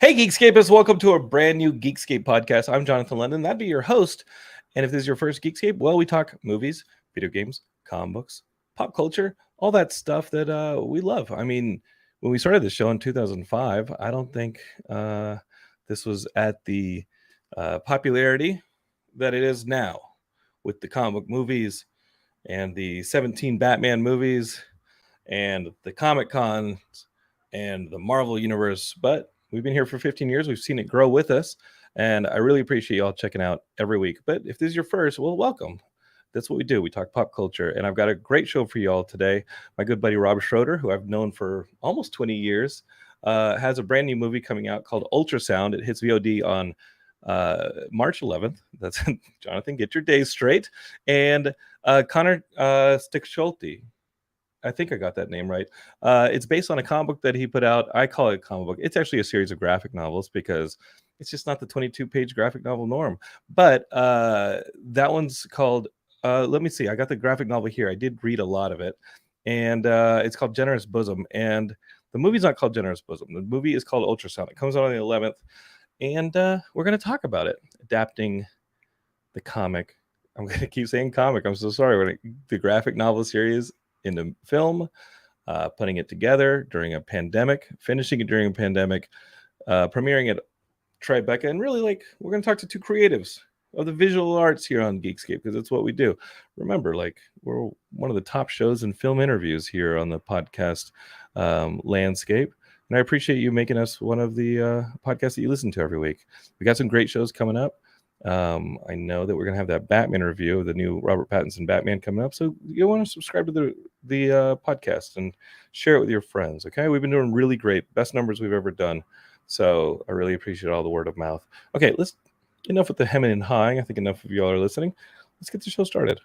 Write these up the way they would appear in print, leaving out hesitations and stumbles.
Hey, Geekscapists, welcome to a brand new Geekscape podcast. I'm Jonathan London. That'd be your host. And if this is your first Geekscape, well, we talk movies, video games, comic books, pop culture, all that stuff that we love. I mean, when we started the show in 2005, I don't think this was at the popularity that it is now with the comic book movies and the 17 Batman movies and the Comic Cons and the Marvel Universe. But we've been here for 15 years. We've seen it grow with us. And I really appreciate y'all checking out every week. But if this is your first, well, welcome. That's what we do. We talk pop culture. And I've got a great show for y'all today. My good buddy Rob Schroeder, who I've known for almost 20 years, has a brand new movie coming out called Ultrasound. It hits VOD on March 11th. That's Jonathan, get your days straight. And Conor Stechschulte. I think I got that name right. It's based on a comic book that he put out. I call it a comic book. It's actually a series of graphic novels because it's just not the 22-page graphic novel norm. But that one's called, let me see. I got the graphic novel here. I did read a lot of it. And it's called Generous Bosom. And the movie's not called Generous Bosom. The movie is called Ultrasound. It comes out on the 11th. And we're going to talk about it, adapting the comic. I'm going to keep saying comic. I'm so sorry. The graphic novel series into film, putting it together during a pandemic, finishing it during a pandemic, premiering at Tribeca, and really, we're going to talk to two creatives of the visual arts here on Geekscape, because it's what we do. Remember, we're one of the top shows in film interviews here on the podcast landscape, and I appreciate you making us one of the podcasts that you listen to every week. We got some great shows coming up. I know that we're gonna have that Batman review of the new Robert Pattinson Batman coming up, so you want to subscribe to the podcast and share it with your friends. Okay, we've been doing really great, best numbers we've ever done, so I really appreciate all the word of mouth. Okay, let's enough with the hemming and hawing. I think enough of y'all are listening. Let's get the show started.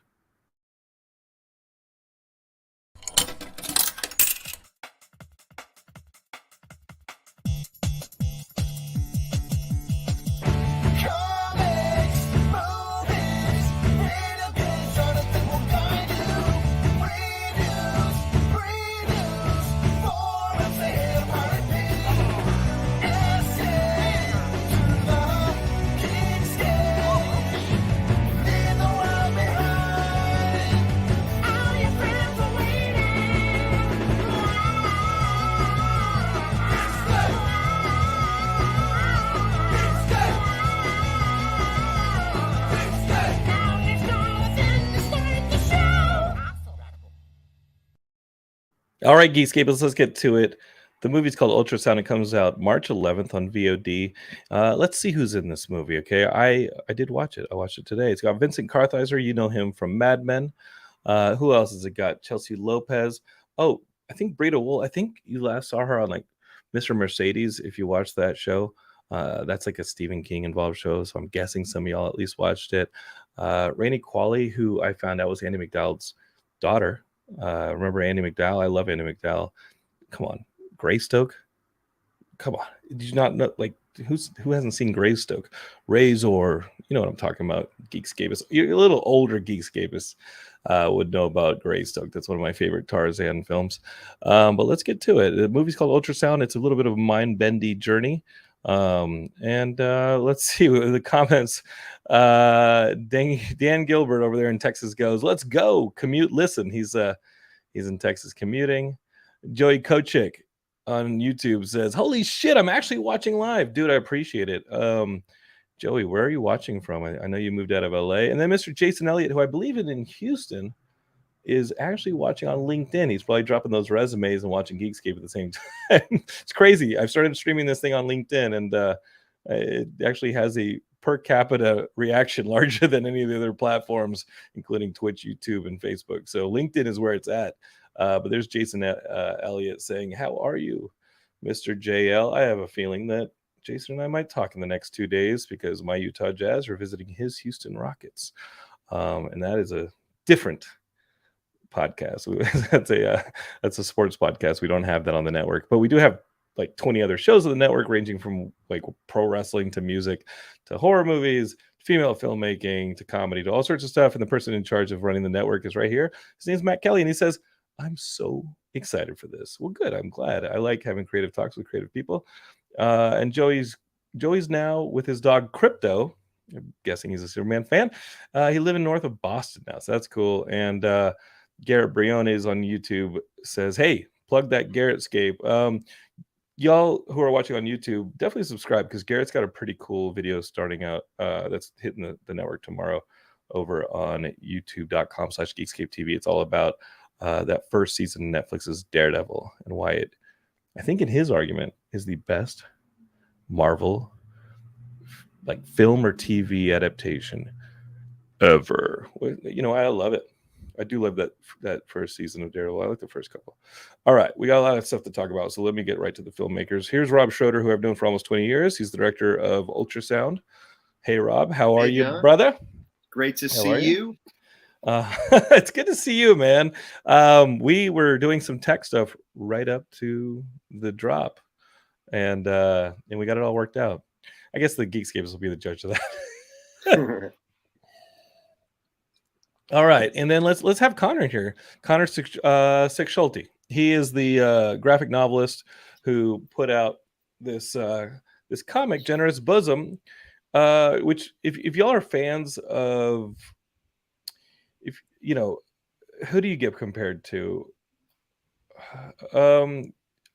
All right, Geekscapists, let's get to it. The movie's called Ultrasound. It comes out March 11th on VOD. Let's see who's in this movie, okay? I did watch it. I watched it today. It's got Vincent Kartheiser. You know him from Mad Men. Who else has it got? Chelsea Lopez. Oh, I think Brita Wool. I think you last saw her on Mr. Mercedes, if you watched that show. That's like a Stephen King involved show, so I'm guessing some of y'all at least watched it. Rainey Qualley, who I found out was Andy McDowell's daughter. Remember Andy McDowell? I love Andy McDowell. Come on, Greystoke. Come on, did you not know? Who hasn't seen Greystoke? Razor. You know what I'm talking about. Geekscapists. You're a little older Geekscapists would know about Greystoke. That's one of my favorite Tarzan films. But let's get to it. The movie's called Ultrasound. It's a little bit of a mind-bendy journey. And let's see the comments. Dan Gilbert over there in Texas goes, "Let's go commute. Listen." He's in Texas commuting. Joey Kochik on YouTube says, "Holy shit, I'm actually watching live, dude. I appreciate it." Joey, where are you watching from? I know you moved out of LA. And then Mr. Jason Elliott, who I believe is in Houston, is actually watching on LinkedIn. He's probably dropping those resumes and watching Geekscape at the same time. It's crazy. I've started streaming this thing on LinkedIn, and it actually has a per capita reaction larger than any of the other platforms, including Twitch, YouTube, and Facebook. So LinkedIn is where it's at. But there's Jason Elliott saying, "How are you, Mr. JL? I have a feeling that Jason and I might talk in the next 2 days because my Utah Jazz are visiting his Houston Rockets." And that is a different podcast. That's a sports podcast. We don't have that on the network, but we do have 20 other shows on the network, ranging from pro wrestling to music to horror movies, female filmmaking to comedy to all sorts of stuff. And the person in charge of running the network is right here. His name's Matt Kelly, and he says, "I'm so excited for this." Well, good. I'm glad. I like having creative talks with creative people. And Joey's now with his dog Crypto. I'm guessing he's a Superman fan. He lives north of Boston now, so that's cool. And Garrett Briones on YouTube says, "Hey, plug that Garrettscape." Y'all who are watching on YouTube, definitely subscribe because Garrett's got a pretty cool video starting out that's hitting the network tomorrow over on youtube.com/Geekscape TV. It's all about that first season of Netflix's Daredevil and why it, I think in his argument, is the best Marvel like film or TV adaptation ever. You know, I love it. I do love that first season of Daredevil. I like the first couple. All right, we got a lot of stuff to talk about, so let me get right to the filmmakers. Here's Rob Schroeder, who I've known for almost 20 years. He's the director of Ultrasound. Hey, Rob, how are you, John. brother? Great to see you. It's good to see you, man. We were doing some tech stuff right up to the drop, and we got it all worked out. I guess the Geekscapes will be the judge of that. All right, and then let's have Conor in here. Conor Stechschulte. He is the graphic novelist who put out this this comic, Generous Bosom, which if y'all are fans of, if you know, who do you get compared to?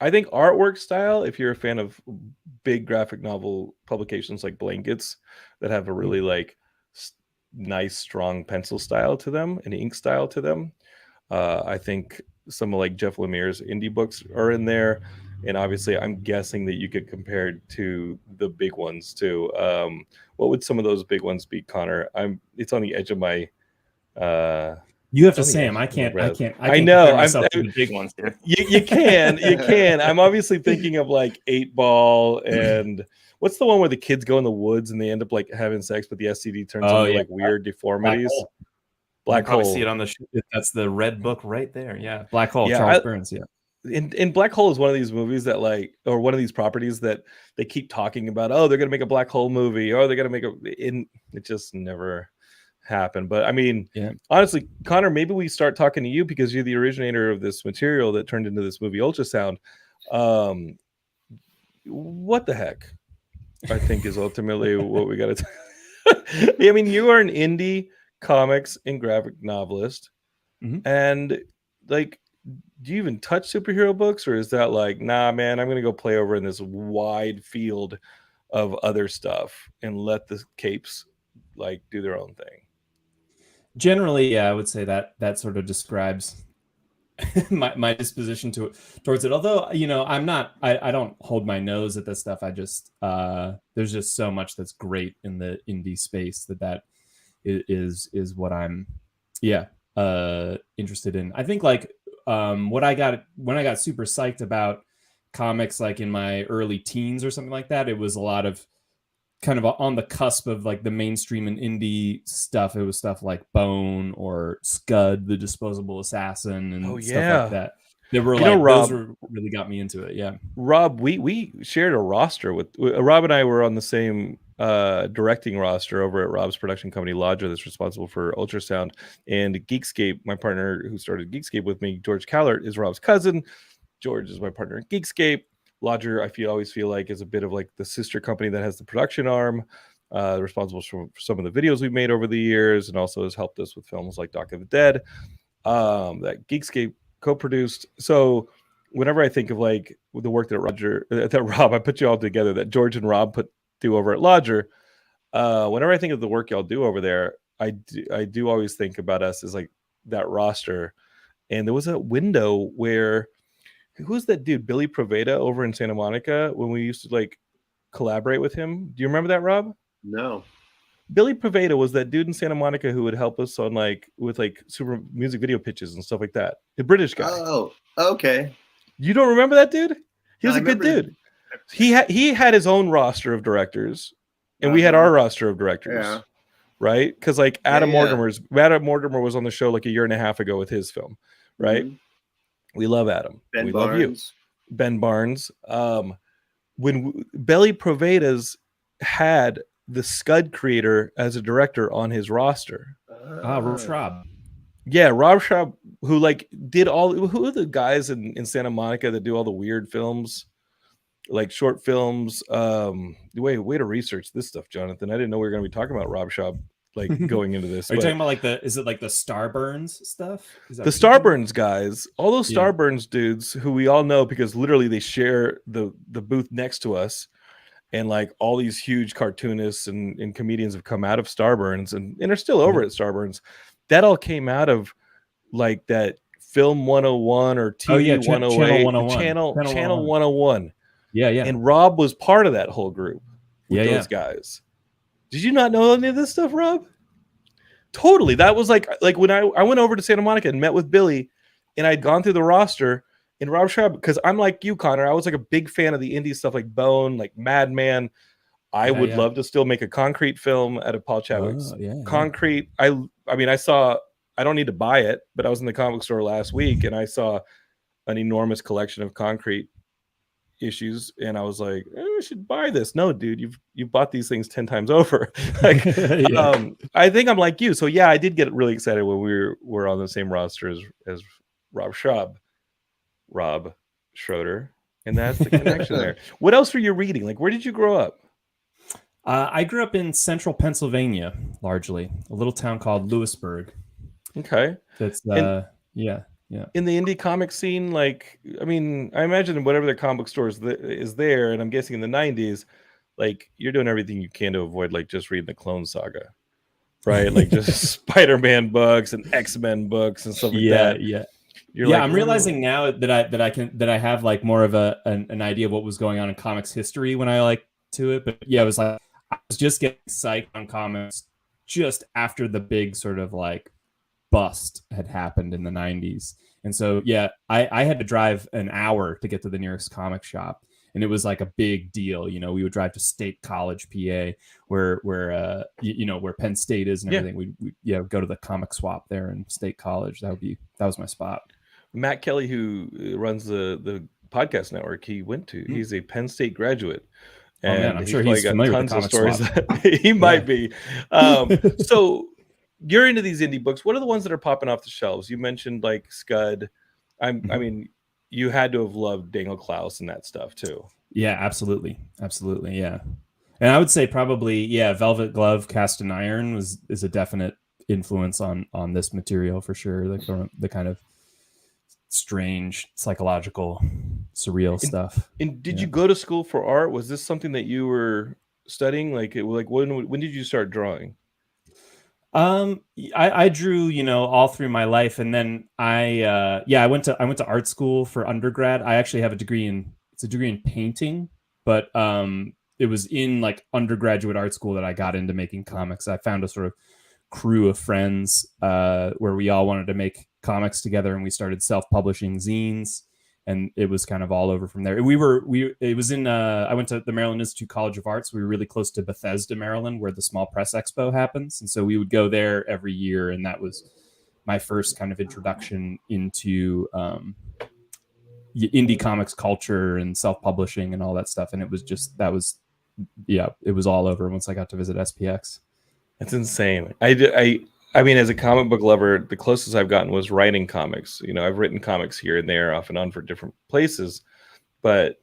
I think artwork style, if you're a fan of big graphic novel publications like Blankets that have a really like nice strong pencil style to them and ink style to them, I think some of like Jeff Lemire's indie books are in there, and obviously I'm guessing that you could compare it to the big ones too. What would some of those big ones be, Conor? It's on the edge of my you have to say them. I can't know. compare myself to the big ones here. You can. I'm obviously thinking of like 8 Ball and what's the one where the kids go in the woods and they end up like having sex, but the STD turns into like weird deformities. Black Hole. See it on the. That's the red book right there. Yeah, Black Hole. Yeah, Charles Burns. Yeah. In Black Hole is one of these movies that like, or one of these properties that they keep talking about. Oh, they're gonna make a Black Hole movie, or they're gonna make it just never happened. But I mean, honestly, Conor, maybe we start talking to you because you're the originator of this material that turned into this movie Ultrasound. What the heck, I think, is ultimately what we got to I mean, you are an indie comics and graphic novelist, and like, do you even touch superhero books, or is that like, nah, man, I'm gonna go play over in this wide field of other stuff and let the capes like do their own thing? Generally, yeah, I would say that sort of describes my disposition towards it. Although, you know, I don't hold my nose at this stuff. I just there's just so much that's great in the indie space that is what I'm interested in. I think like when I got super psyched about comics, like in my early teens or something like that, it was a lot of kind of on the cusp of like the mainstream and indie stuff. It was stuff like Bone or Scud, the Disposable Assassin, and stuff like that. They were Rob, those really got me into it. Yeah, Rob, we shared a roster with Rob and I were on the same directing roster over at Rob's production company Lodger, that's responsible for Ultrasound, and Geekscape. My partner who started Geekscape with me, George Callert, is Rob's cousin. George is my partner in Geekscape. Lodger, I always feel like, is a bit of like the sister company that has the production arm, responsible for some of the videos we've made over the years, and also has helped us with films like Dock of the Dead, that Geekscape co-produced. So whenever I think of like the work that Rob, I put you all together, that George and Rob do over at Lodger, whenever I think of the work y'all do over there, I do always think about us as like that roster. And there was a window where, who's that dude, Billy Proveda over in Santa Monica, when we used to like collaborate with him? Do you remember that, Rob? No. Billy Proveda was that dude in Santa Monica who would help us on like with like super music video pitches and stuff like that. The British guy. Oh, okay. You don't remember that dude? He was a good dude. He had his own roster of directors, and we had our roster of directors. Yeah. Right? Because like Adam Mortimer was on the show like a year and a half ago with his film, right? Mm-hmm. We love Adam. We love you, Ben Barnes. When Billy Proveda's had the Scud creator as a director on his roster. Rob Schroeder. Yeah, Rob Schroeder, who like did who are the guys in Santa Monica that do all the weird films? like short films. Way to research this stuff, Jonathan. I didn't know we were going to be talking about Rob Shaw like going into this. Are you talking about like is it like the Starburns stuff? The Starburns guys, all those Starburns dudes who we all know because literally they share the booth next to us, and like all these huge cartoonists and comedians have come out of Starburns and are still over at Starburns. That all came out of like that Film 101 or TV 108, Channel 101. Yeah. And Rob was part of that whole group with those guys. Did you not know any of this stuff, Rob? Totally. That was like when I went over to Santa Monica and met with Billy, and I'd gone through the roster, and Rob Schroeder, because I'm like you, Connor, I was like a big fan of the indie stuff like Bone, like Madman. I would love to still make a Concrete film out of Paul Chadwick's Concrete. I mean, I don't need to buy it, but I was in the comic store last week and I saw an enormous collection of Concrete issues, and I was like, I should buy this. No, dude, you've bought these things 10 times over. Like, I think I'm like you. So yeah, I did get really excited when we were on the same roster as Rob Schroeder, and that's the connection there. What else were you reading? Like, where did you grow up? I grew up in central Pennsylvania, largely a little town called Lewisburg. Okay, that's in the indie comic scene. Like, I mean, I imagine whatever the comic book store is there, and I'm guessing in the 90s, like you're doing everything you can to avoid like just reading the Clone Saga, right? Like just Spider-Man books and X-Men books and stuff like that. I'm realizing now that I have like more of an idea of what was going on in comics history when I like to it. But yeah, it was like I was just getting psyched on comics just after the big sort of like bust had happened in the 90s. And so yeah, I had to drive an hour to get to the nearest comic shop. And it was like a big deal, you know. We would drive to State College, PA, where Penn State is and everything. We go to the comic swap there in State College. That was my spot. Matt Kelly, who runs the podcast network, he's a Penn State graduate. And I'm sure he's familiar with the comic stories. He might be. So you're into these indie books. What are the ones that are popping off the shelves? You mentioned like Scud. I mean, you had to have loved Daniel Klaus and that stuff too. Yeah, absolutely, yeah. And I would say probably Velvet Glove, Cast in Iron is a definite influence on this material for sure. The kind of strange, psychological, surreal stuff. And did you go to school for art? Was this something that you were studying? Like when did you start drawing? I drew, all through my life, and then I went to art school for undergrad. I actually have a degree in painting, but it was in like undergraduate art school that I got into making comics. I found a sort of crew of friends where we all wanted to make comics together, and we started self-publishing zines, and it was kind of all over from there. I went to the Maryland Institute College of Arts. We were really close to Bethesda, Maryland, where the Small Press Expo happens. And so we would go there every year. And that was my first kind of introduction into indie comics culture and self-publishing and all that stuff. And it was it was all over once I got to visit SPX. That's insane. I mean, as a comic book lover, the closest I've gotten was writing comics. I've written comics here and there, off and on for different places, but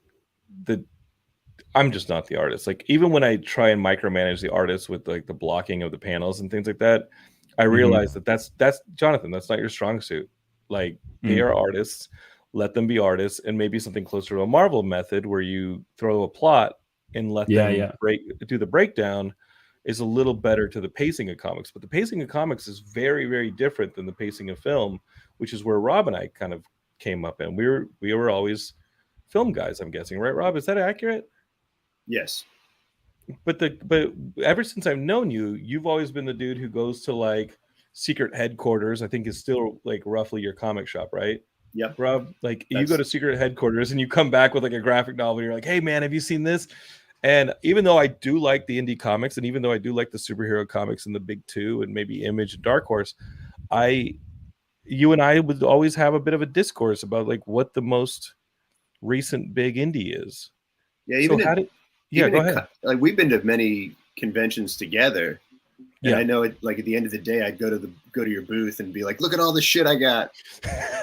I'm just not the artist. Like, even when I try and micromanage the artists with like the blocking of the panels and things like that, I realize that's Jonathan, that's not your strong suit. Like, they are artists, let them be artists, and maybe something closer to a Marvel method where you throw a plot and let them do the breakdown is a little better to the pacing of comics. But the pacing of comics is very, very different than the pacing of film, which is where Rob and I kind of came up in. We were always film guys, I'm guessing, right, Rob? Is that accurate? Yes. But ever since I've known you, you've always been the dude who goes to like secret headquarters. I think is still like roughly your comic shop, right? Yep. Rob, like you go to secret headquarters and you come back with like a graphic novel. And you're like, hey man, have you seen this? And even though I do like the indie comics, and even though I do like the superhero comics and the big two and maybe Image and Dark Horse, you and I would always have a bit of a discourse about like what the most recent big indie is. Yeah, go ahead. Like, we've been to many conventions together, and I know it. Like, at the end of the day, I'd go to your booth and be like, "Look at all the shit I got.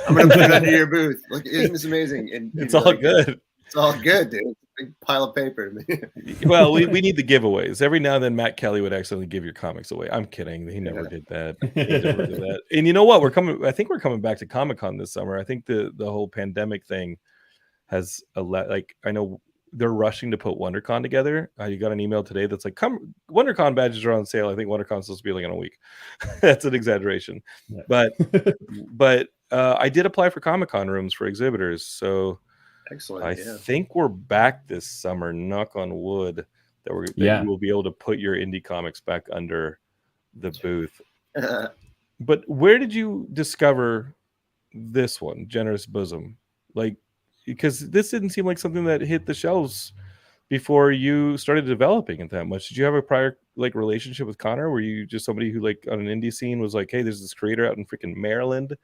I'm gonna put it under your booth. Look, isn't this amazing?" And it's all good. It's all good, dude. big pile of paper. Well, we need the giveaways. Every now and then Matt Kelly would accidentally give your comics away. I'm kidding. He never did that. He never did that. And you know what? I think we're coming back to Comic-Con this summer. I think the whole pandemic thing has like, I know they're rushing to put WonderCon together. You got an email today that's like, come, WonderCon badges are on sale. I think WonderCon's supposed to be like in a week. That's an exaggeration. Yeah. But I did apply for Comic-Con rooms for exhibitors. So excellent. I think we're back this summer, knock on wood, that you will be able to put your indie comics back under the booth. But where did you discover this one, Generous Bosom? Like, because this didn't seem like something that hit the shelves before you started developing it that much. Did you have a prior like relationship with Conor? Were you just somebody who like on an indie scene was like, hey, there's this creator out in freaking Maryland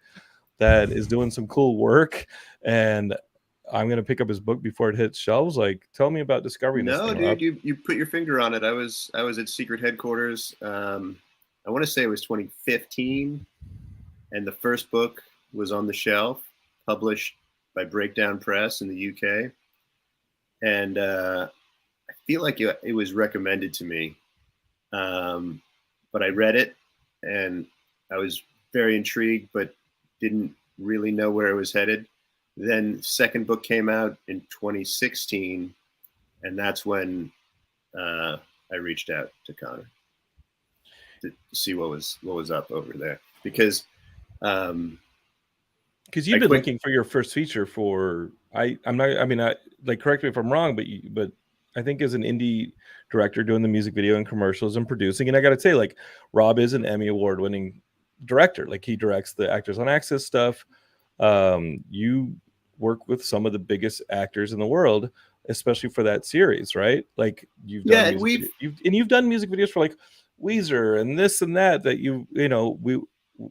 that is doing some cool work, and I'm going to pick up his book before it hits shelves? Like, tell me about discovering this thing, dude, Rob. you put your finger on it. I was at Secret Headquarters. I want to say it was 2015, and the first book was on the shelf, published by Breakdown Press in the UK. And I feel like it was recommended to me. But I read it, and I was very intrigued, but didn't really know where it was headed. Then second book came out in 2016, and that's when I reached out to Conor to see what was up over there, because you've been looking for your first feature for correct me if I'm wrong, but I think as an indie director doing the music video and commercials and producing, and I got to say, like, Rob is an Emmy Award winning director. Like, he directs the Actors on Access stuff. You work with some of the biggest actors in the world, especially for that series, right? Like, you've done you've done music videos for like Weezer and this and that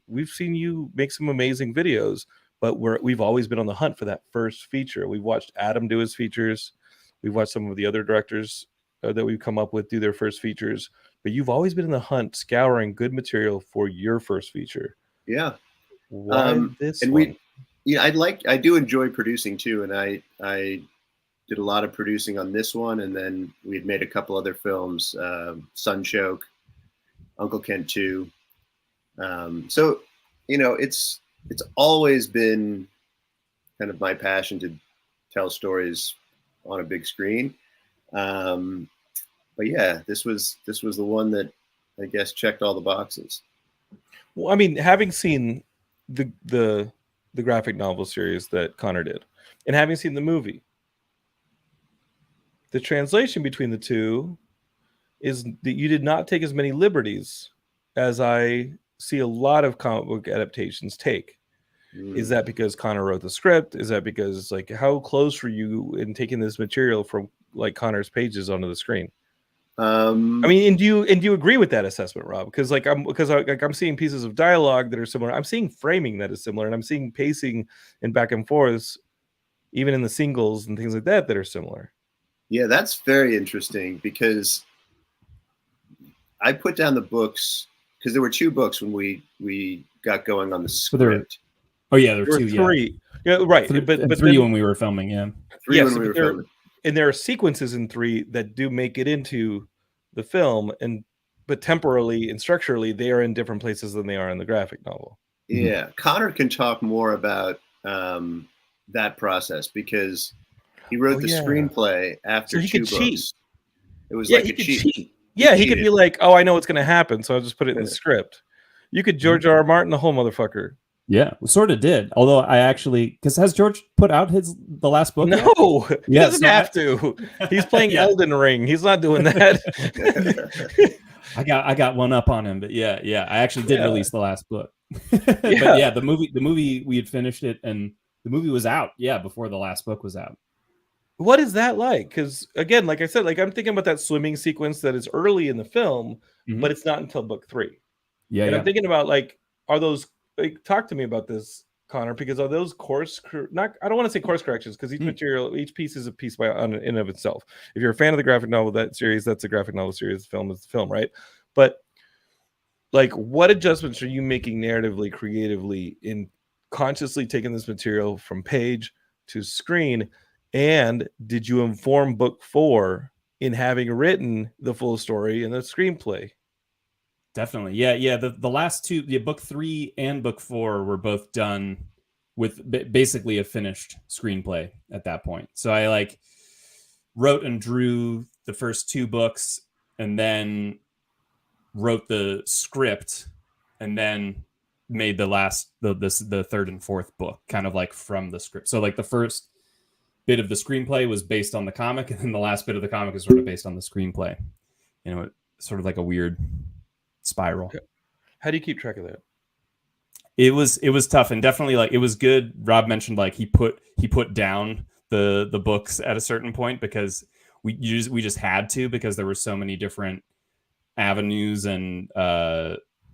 we've seen you make some amazing videos, but we've always been on the hunt for that first feature. We've watched Adam do his features. We've watched some of the other directors that we've come up with do their first features, but you've always been in the hunt, scouring good material for your first feature. Yeah. Why this and one? I do enjoy producing too. And I did a lot of producing on this one. And then we had made a couple other films, Sunchoke, Uncle Kent 2. So, it's always been kind of my passion to tell stories on a big screen. But yeah, this was the one that I guess checked all the boxes. Well, I mean, having seen the graphic novel series that Conor did, and having seen the movie, the translation between the two is that you did not take as many liberties as I see a lot of comic book adaptations take. Is that because Conor wrote the script? Is that because, like, how close were you in taking this material from like Conor's pages onto the screen? I mean, and do you agree with that assessment, Rob? Because I'm seeing pieces of dialogue that are similar. I'm seeing framing that is similar, and I'm seeing pacing and back and forths, even in the singles and things like that are similar. Yeah, that's very interesting, because I put down the books because there were 2 books when we got going on the script. There were 2. 3. Yeah, right. But 3 when we were filming. Yeah. 3 when we were filming. And there are sequences in 3 that do make it into the film, but temporally and structurally, they are in different places than they are in the graphic novel. Yeah, Conor can talk more about that process, because he wrote the screenplay after 2 books. Cheat. It was like a cheat. Yeah, he could be like, "Oh, I know what's going to happen, so I'll just put it in the script." You could George R. R. Martin the whole motherfucker. Yeah, we sort of did. Although because has George put out the last book? No, he doesn't have to. He's playing Elden Ring. He's not doing that. I got one up on him, but yeah. I actually did release the last book. But yeah, the movie we had finished it, and the movie was out. Yeah, before the last book was out. What is that like? Because again, like I said, like I'm thinking about that swimming sequence that is early in the film, but it's not until book 3. Yeah, and I'm thinking about, like, are those? Like, talk to me about this, Conor, because are those I don't want to say course corrections, because each piece is a piece in and of itself. If you're a fan of the graphic novel, that series, that's a graphic novel series. The film is the film, right? But like, what adjustments are you making narratively, creatively, in consciously taking this material from page to screen And did you inform book 4 in having written the full story in the screenplay? Definitely. Yeah. The last two, book 3 and book 4 were both done with basically a finished screenplay at that point. So I like wrote and drew the first 2 books and then wrote the script and then made the last the third and fourth book kind of like from the script. So like the first bit of the screenplay was based on the comic, and then the last bit of the comic is sort of based on the screenplay. You know, sort of like a weird spiral. How do you keep track of that? It was tough, and definitely like it was good. Rob mentioned like he put down the books at a certain point because we just had to, because there were so many different avenues and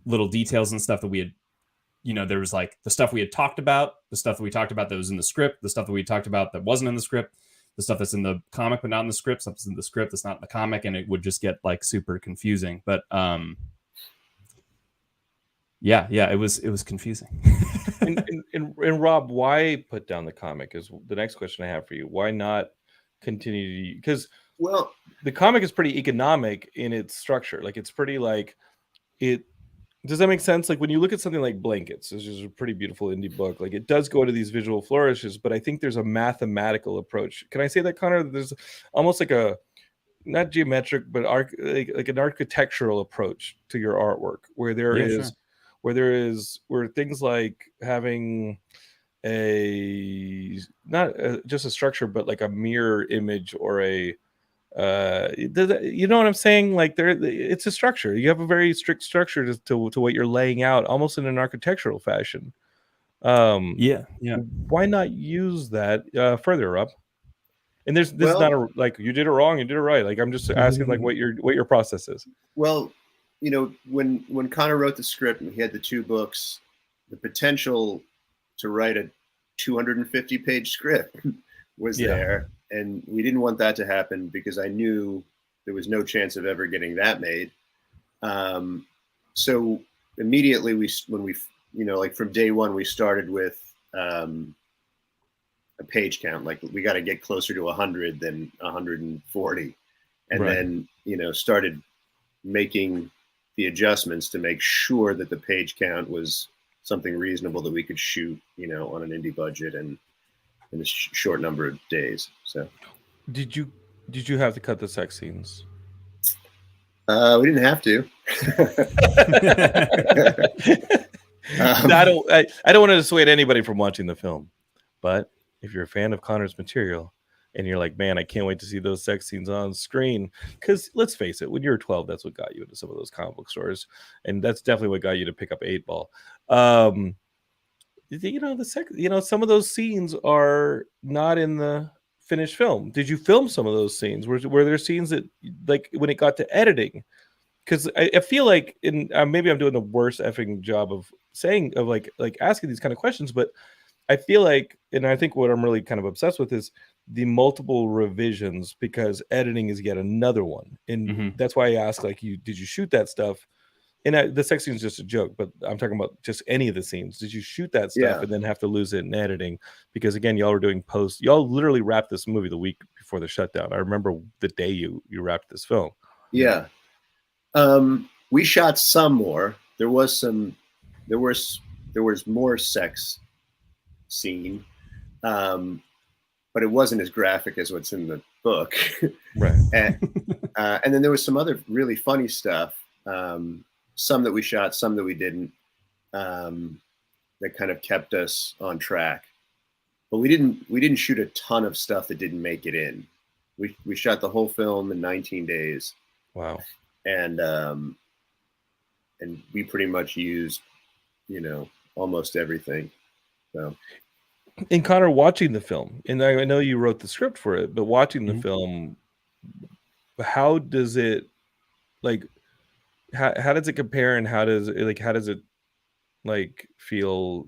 little details and stuff that we had, there was like the stuff we had talked about, the stuff that we talked about that was in the script, the stuff that we talked about that wasn't in the script, the stuff that's in the comic but not in the script, stuff that's in the script that's not in the comic, and it would just get like super confusing. But yeah, it was confusing. and Rob, why put down the comic is the next question I have for you. Why not continue to, because the comic is pretty economic in its structure. Like it's pretty like it. Does that make sense? Like when you look at something like Blankets, which is a pretty beautiful indie book, like it does go to these visual flourishes, but I think there's a mathematical approach. Can I say that, Connor? There's almost like a, not geometric, but like an architectural approach to your artwork, where where things like having not just a structure, but like a mirror image or a you know what I'm saying? Like it's a structure. You have a very strict structure to what you're laying out, almost in an architectural fashion. Yeah. Why not use that further, Rob? And this is not a like you did it wrong, you did it right. Like I'm just asking like what your process is. Well, when Conor wrote the script and he had the 2 books, the potential to write a 250-page script was there. And we didn't want that to happen because I knew there was no chance of ever getting that made. So immediately when we like from day one, we started with a page count. Like we got to get closer to 100 than 140. And then, started making the adjustments to make sure that the page count was something reasonable that we could shoot, on an indie budget and in a short number of days. So did you have to cut the sex scenes? We didn't have to. I don't want to dissuade anybody from watching the film, but if you're a fan of Conor's material and you're like, man, I can't wait to see those sex scenes on screen, because let's face it, when you were 12, that's what got you into some of those comic book stores, and that's definitely what got you to pick up 8-Ball. Some of those scenes are not in the finished film. Did you film some of those scenes? Were there scenes that, like, when it got to editing? Because I feel like, maybe I'm doing the worst effing job of asking these kind of questions, but I feel like, and I think what I'm really kind of obsessed with is the multiple revisions, because editing is yet another one, and that's why I ask, like, did you shoot that stuff? And the sex scene is just a joke, but I'm talking about just any of the scenes. Did you shoot that stuff and then have to lose it in editing? Because again, y'all were doing post. Y'all literally wrapped this movie the week before the shutdown. I remember the day you wrapped this film. Yeah, we shot some more. There was more sex scene, but it wasn't as graphic as what's in the book. Right. And then there was some other really funny stuff. Some that we shot, some that we didn't, that kind of kept us on track. But we didn't shoot a ton of stuff that didn't make it in. We shot the whole film in 19 days. Wow. And we pretty much used, almost everything. So. And Conor, watching the film, and I know you wrote the script for it, but watching the film, how does it, like, how does it compare, and how does it feel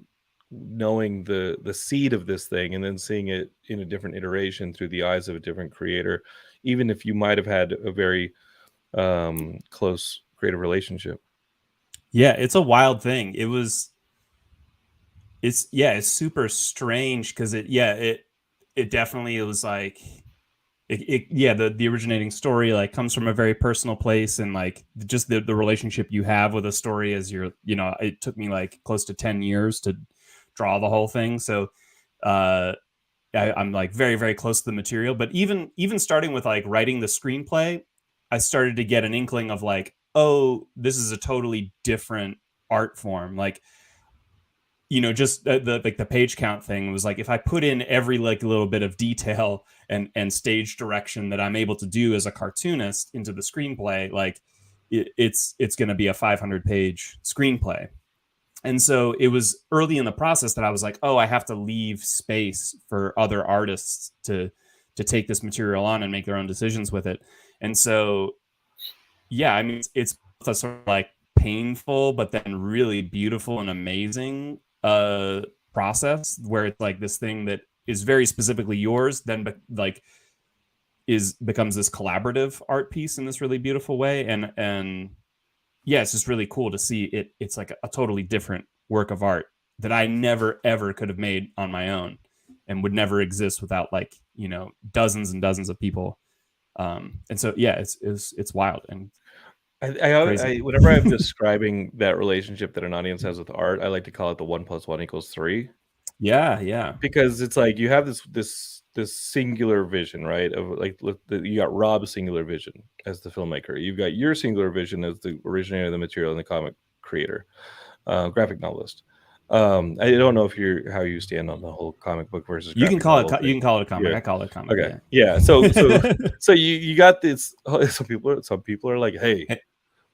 knowing the seed of this thing and then seeing it in a different iteration through the eyes of a different creator, even if you might have had a very close creative relationship? Yeah, it's a wild thing. It's super strange because it it definitely, it was like, yeah, the originating story like comes from a very personal place, and like just the relationship you have with a story as you're, it took me like close to 10 years to draw the whole thing. So I'm like very, very close to the material. But even starting with like writing the screenplay, I started to get an inkling of like, oh, this is a totally different art form. Like, just the page count thing was like, if I put in every like little bit of detail and stage direction that I'm able to do as a cartoonist into the screenplay, like it's going to be a 500-page screenplay. And so it was early in the process that I was like, oh, I have to leave space for other artists to take this material on and make their own decisions with it. And so, yeah, I mean, it's a sort of like painful, but then really beautiful and amazing process where it's like this thing that is very specifically yours, then like becomes this collaborative art piece in this really beautiful way. And yeah, it's just really cool to see it. It's like a totally different work of art that I never, ever could have made on my own and would never exist without like, dozens and dozens of people. And so, yeah, it's wild. And I whenever I'm describing that relationship that an audience has with art, I like to call it the 1 + 1 = 3. Yeah. Because it's like you have this singular vision, right? Of like you got Rob's singular vision as the filmmaker. You've got your singular vision as the originator of the material and the comic creator, graphic novelist. I don't know if how you stand on the whole comic book versus. You can call it a comic. Yeah. I call it a comic. Okay. Yeah. So you got this. Some people are like, hey.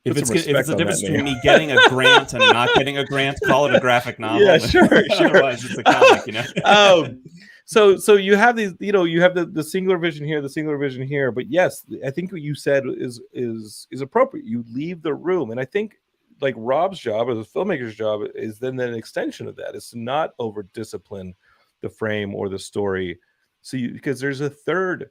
If it's a difference between me getting a grant and not getting a grant, call it a graphic novel. Yeah, sure. Otherwise, it's a comic. So you have these, you have the singular vision here, the singular vision here. But yes, I think what you said is appropriate. You leave the room, and I think like Rob's job or the filmmaker's job is then an extension of that. Is to not over discipline the frame or the story. So because there's a third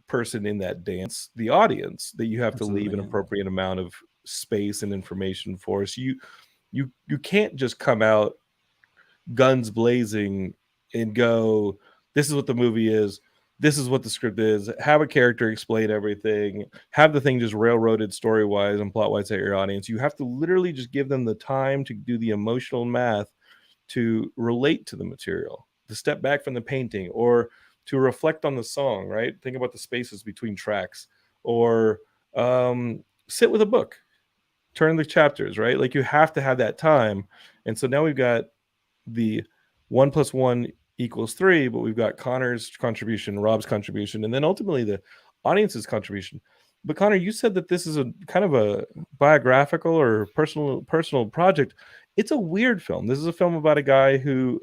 person in that dance, the audience, that you have Absolutely, to leave an appropriate amount of space and information for. So you can't just come out guns blazing and go, this is what the movie is, this is what the script is, have a character explain everything, have the thing just railroaded story-wise and plot-wise at your audience. You have to literally just give them the time to do the emotional math to relate to the material, to step back from the painting, or to reflect on the song, right? Think about the spaces between tracks, or sit with a book, turn the chapters, right? Like you have to have that time. And so now we've got the 1 + 1 = 3, but we've got Conor's contribution, Rob's contribution, and then ultimately the audience's contribution. But Conor, you said that this is a kind of a biographical or personal project. It's a weird film. This is a film about a guy who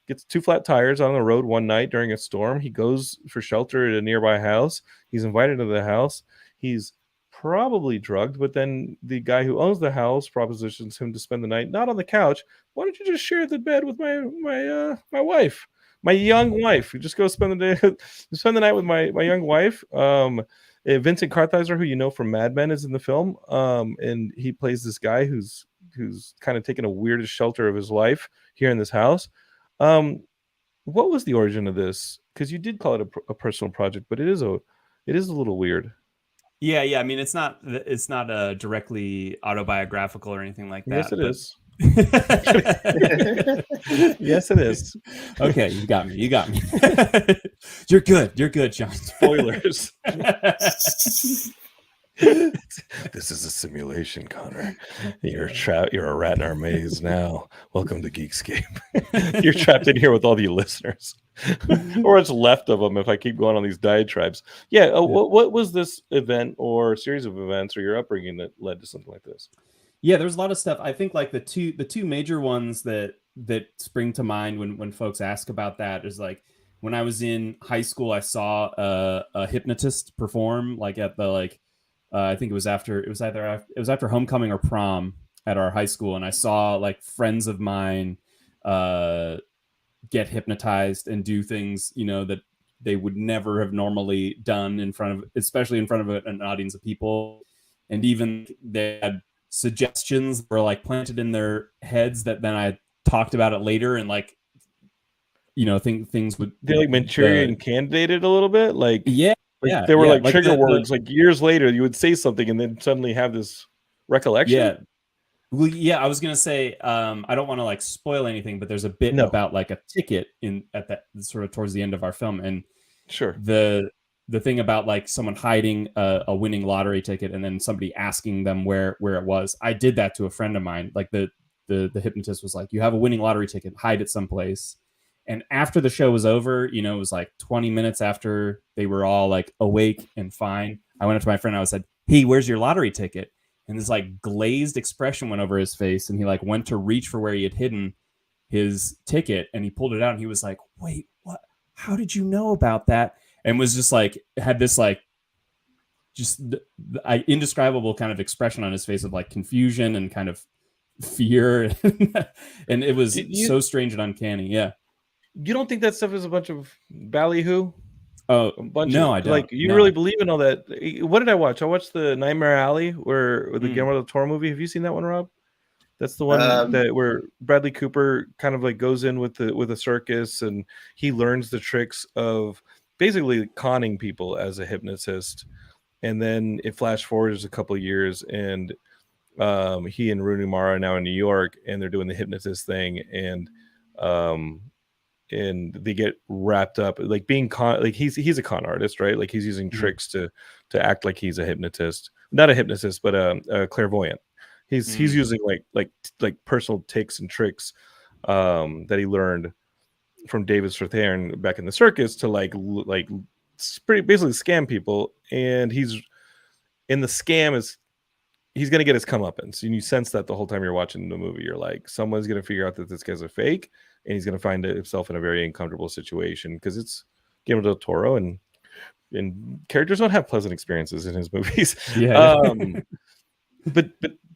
gets 2 flat tires on the road one night during a storm. He goes for shelter at a nearby house. He's invited to the house. He's probably drugged, but then the guy who owns the house propositions him to spend the night not on the couch. Why don't you just share the bed with my wife, my young wife? You just go spend the night with my young wife. Vincent Kartheiser, who you know from Mad Men, is in the film, and he plays this guy who's kind of taken a weirdest shelter of his life here in this house. What was the origin of this? Because you did call it a personal project, but it is a little weird. Yeah. I mean, it's not directly autobiographical or anything like that. Yes, it is. Yes, it is. Okay, you got me. You're good, John. Spoilers. This is a simulation, Conor. You're a rat in our maze now. Welcome to Geekscape. You're trapped in here with all the listeners, or what's left of them if I keep going on these diatribes. Yeah. What was this event or series of events or your upbringing that led to something like this? Yeah, there's a lot of stuff. I think like the two major ones that spring to mind when folks ask about that is like when I was in high school, I saw a hypnotist perform like at the I think it was after homecoming or prom at our high school, and I saw like friends of mine get hypnotized and do things that they would never have normally done especially in front of an audience of people, and even they had suggestions were like planted in their heads that then I talked about it later and like things would They like Manchurian candidated a little bit, like they were like trigger words. Like years later, you would say something and then suddenly have this recollection. Yeah. Well, yeah, I was gonna say, I don't want to like spoil anything, but there's a bit about like a ticket at that sort of towards the end of our film, and sure, the thing about like someone hiding a winning lottery ticket and then somebody asking them where it was. I did that to a friend of mine. Like the hypnotist was like, "You have a winning lottery ticket, hide it someplace." And after the show was over, it was like 20 minutes after they were all like awake and fine. I went up to my friend. I said, "Hey, where's your lottery ticket?" And this like glazed expression went over his face, and he like went to reach for where he had hidden his ticket, and he pulled it out, and he was like, "Wait, what? How did you know about that?" And was just like, had this like just indescribable kind of expression on his face of like confusion and kind of fear. And it was so strange and uncanny. Yeah. You don't think that stuff is a bunch of ballyhoo? Oh, no, I don't. Like, you really believe in all that? What did I watch? I watched the Nightmare Alley, with the Guillermo del Toro movie. Have you seen that one, Rob? That's the one that where Bradley Cooper kind of like goes in with a circus, and he learns the tricks of basically conning people as a hypnotist. And then it flash forwards a couple of years, and he and Rooney Mara are now in New York, and they're doing the hypnotist thing, and they get wrapped up like being he's a con artist, right? Like he's using tricks to act like he's a hypnotist, not a hypnotist, but a clairvoyant. He's using like personal tics and tricks that he learned from David Strathairn back in the circus to basically scam people. And he's in the scam he's gonna get his comeuppance, and you sense that the whole time you're watching the movie. You're like, someone's gonna figure out that this guy's a fake, and he's gonna find himself in a very uncomfortable situation because it's Guillermo del Toro, and characters don't have pleasant experiences in his movies.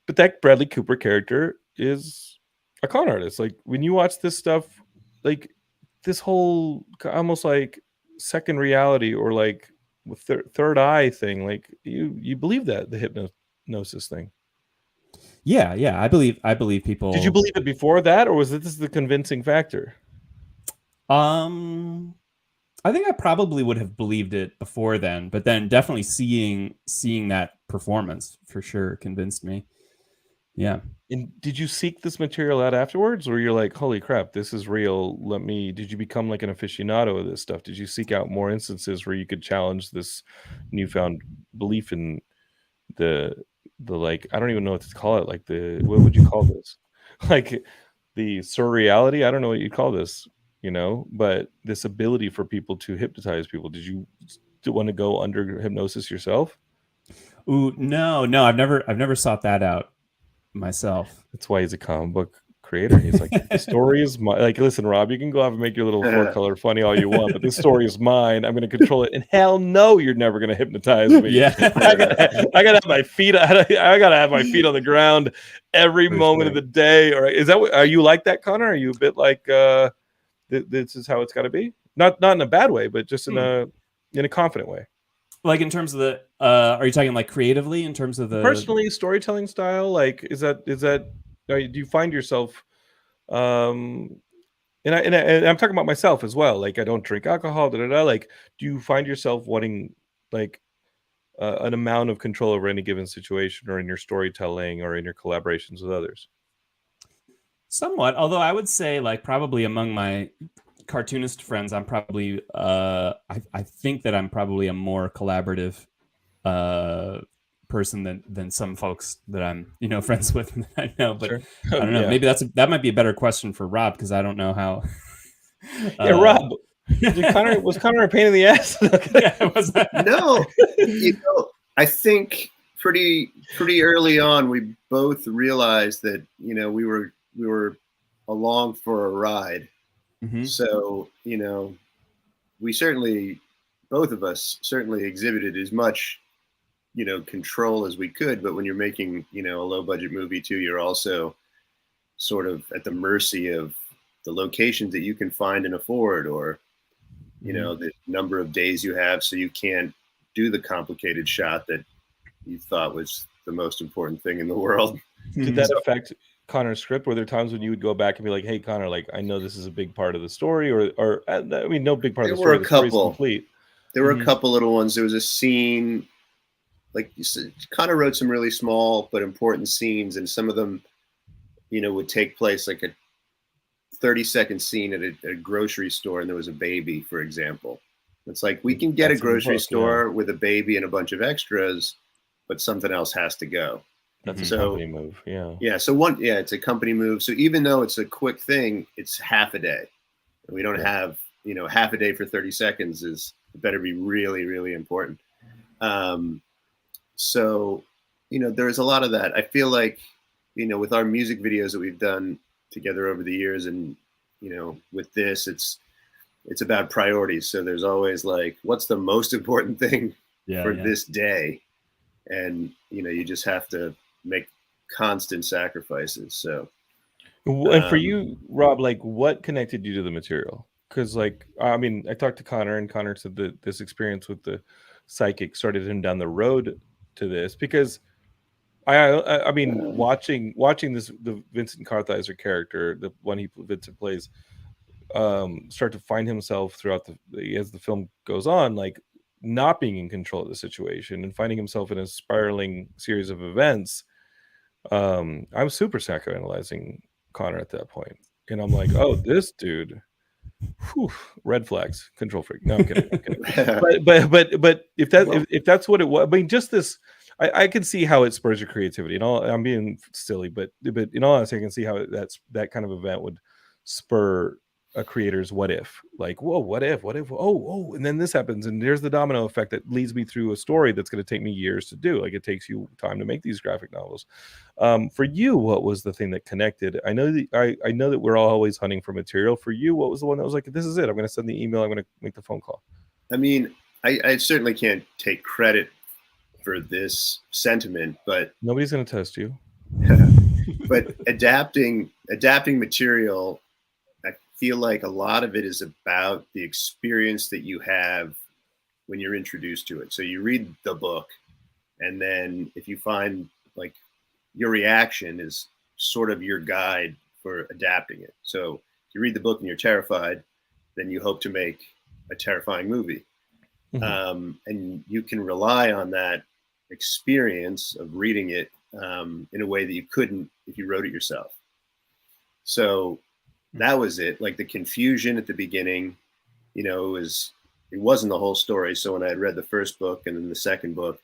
But that Bradley Cooper character is a con artist. Like when you watch this stuff, like this whole almost like second reality or like third eye thing, like you believe that the hypnosis thing. Yeah, I believe people. Did you believe it before that, or was this the convincing factor? I think I probably would have believed it before then, but then definitely seeing that performance for sure convinced me. Yeah. And did you seek this material out afterwards, or you're like, holy crap, this is real? Did you become like an aficionado of this stuff? Did you seek out more instances where you could challenge this newfound belief in the like, I don't even know what to call it. Like what would you call this? Like the surreality? I don't know what you'd call this, but this ability for people to hypnotize people. Did you want to go under hypnosis yourself? Ooh, no, I've never sought that out myself. That's why he's a comic book creator. He's like, the story is mine. Like, listen, Rob, you can go off and make your little 4-color funny all you want, but this story is mine. I'm going to control it. And hell no, you're never going to hypnotize me. Yeah, I gotta have my feet. I gotta have my feet on the ground every moment of the day. Or are you like that, Connor? Are you a bit like this is how it's got to be? Not in a bad way, but just in a confident way. Like in terms of the, are you talking like creatively in terms of the personally storytelling style? Like, is that do you find yourself, and I'm talking about myself as well. Like, I don't drink alcohol. Like, do you find yourself wanting like an amount of control over any given situation, or in your storytelling, or in your collaborations with others? Somewhat, although I would say like probably among my cartoonist friends, I'm probably I think that I'm probably a more collaborative person than some folks that I'm friends with that I know. But sure. I don't know. Yeah. Maybe that might be a better question for Rob, because I don't know how. Yeah, Rob, was Connor a pain in the ass? Yeah, was that? No, I think pretty early on we both realized that we were along for a ride. Mm-hmm. So, we certainly, both of us certainly exhibited as much, control as we could. But when you're making, a low budget movie too, you're also sort of at the mercy of the locations that you can find and afford, or, the number of days you have. So you can't do the complicated shot that you thought was the most important thing in the world. Did that affect Connor's script? Were there times when you would go back and be like, "Hey, Connor, like I know this is a big part of the story," or I mean, no big part There of the were story. a The story's couple. complete. There were a couple little ones. There was a scene, like you said, Connor wrote some really small but important scenes, and some of them, would take place like a 30-second scene at a grocery store, and there was a baby, for example. It's like, we can get That's a grocery in the book, store with a baby and a bunch of extras, but something else has to go. That's a So company move. Yeah. it's a company move. So even though it's a quick thing, it's half a day. We don't have, half a day for 30 seconds is better be really, really important. So, there's a lot of that. I feel like, with our music videos that we've done together over the years, and, with this, it's about priorities. So there's always like, what's the most important thing for this day? And, you just have to make constant sacrifices. So, And for you, Rob, like what connected you to the material? Because, like, I mean, I talked to Connor, and Connor said that this experience with the psychic started him down the road to this. Because I mean, watching this, the Vincent Kartheiser character, the one Vincent plays, start to find himself throughout as the film goes on, like not being in control of the situation and finding himself in a spiraling series of events. I'm super psychoanalyzing Connor at that point, and I'm like, oh, this dude, whew, red flags, control freak. No, I'm kidding. But if that's what it was, I mean, just this, I can see how it spurs your creativity. And all, I'm being silly, but in all honesty, I can see how that kind of event would spur a creator's what if, like, whoa, what if, oh, and then this happens, and there's the domino effect that leads me through a story that's going to take me years to do. Like, it takes you time to make these graphic novels. For you, what was the thing that connected? I know that we're all always hunting for material. For you, what was the one that was like, this is it, I'm going to send the email, I'm going to make the phone call? I mean, I certainly can't take credit for this sentiment, but nobody's going to test you. But adapting material, I feel like a lot of it is about the experience that you have when you're introduced to it. So you read the book, and then if you find like your reaction is sort of your guide for adapting it. So if you read the book and you're terrified, then you hope to make a terrifying movie. And you can rely on that experience of reading it in a way that you couldn't if you wrote it yourself. So that was it. Like the confusion at the beginning, it wasn't the whole story. So when I had read the first book and then the second book,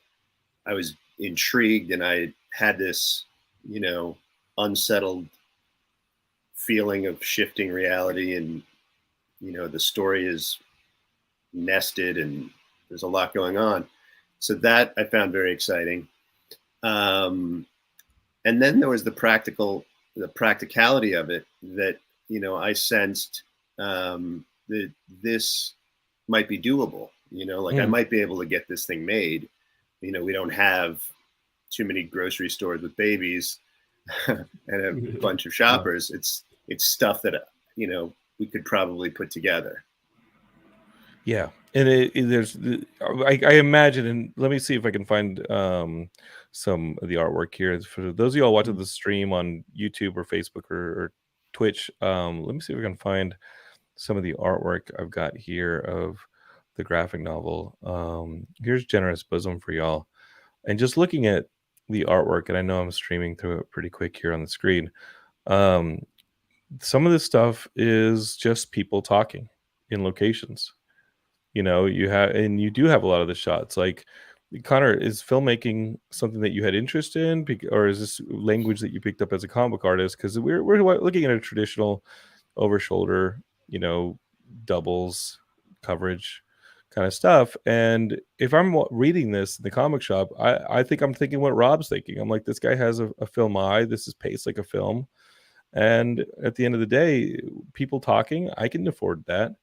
I was intrigued, and I had this, unsettled feeling of shifting reality, and, the story is nested and there's a lot going on. So that I found very exciting. And then there was the practicality of it that, I sensed that this might be doable, I might be able to get this thing made. We don't have too many grocery stores with babies and a bunch of shoppers. It's stuff that, we could probably put together. Yeah. And there's, I imagine, and let me see if I can find some of the artwork here. For those of y'all watching the stream on YouTube or Facebook or Twitch, let me see if I can find some of the artwork I've got here of the graphic novel. Here's Generous Bosom for y'all. And just looking at the artwork, and I know I'm streaming through it pretty quick here on the screen. Some of this stuff is just people talking in locations. You do have a lot of the shots. Like, Connor, is filmmaking something that you had interest in, or is this language that you picked up as a comic book artist? Because we're looking at a traditional over shoulder, doubles coverage kind of stuff. And if I'm reading this in the comic shop, I think I'm thinking what Rob's thinking. I'm like, this guy has a film eye. This is paced like a film. And at the end of the day, people talking, I can afford that.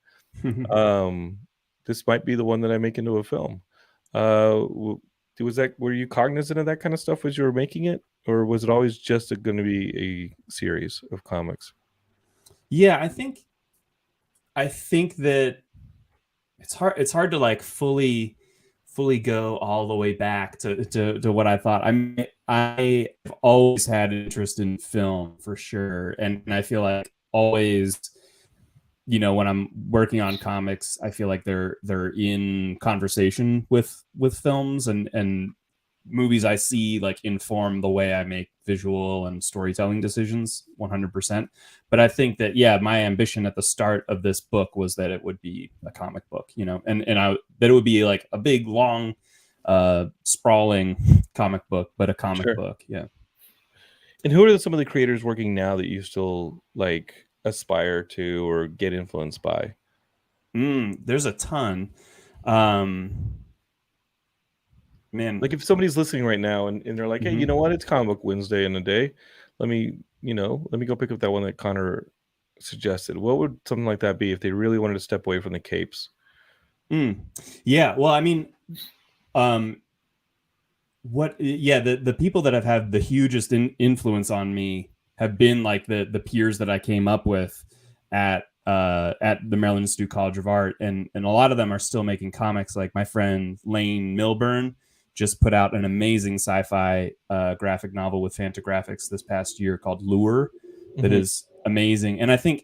This might be the one that I make into a film. Were you cognizant of that kind of stuff as you were making it, or was it always just going to be a series of comics? Yeah, I think that it's hard to like fully go all the way back to what I thought. I've always had an interest in film for sure, and I feel like always, you know, when I'm working on comics, I feel like they're in conversation with films, and movies I see like inform the way I make visual and storytelling decisions 100%. But I think that, yeah, my ambition at the start of this book was that it would be a comic book, you know, and that it would be like a big, long, sprawling comic book, but a comic book. Yeah. And who are some of the creators working now that you still like aspire to or get influenced by? There's a ton. Man, like if somebody's listening right now and they're like, hey, you know what, it's Comic Book Wednesday in a day, let me go pick up that one that Conor suggested. What would something like that be if they really wanted to step away from the capes? Yeah, well, I mean, the people that have had the hugest influence on me have been like the peers that I came up with at the Maryland Institute College of Art, and a lot of them are still making comics. Like my friend Lane Milburn just put out an amazing sci-fi graphic novel with Fantagraphics this past year called Lure that is amazing, and I think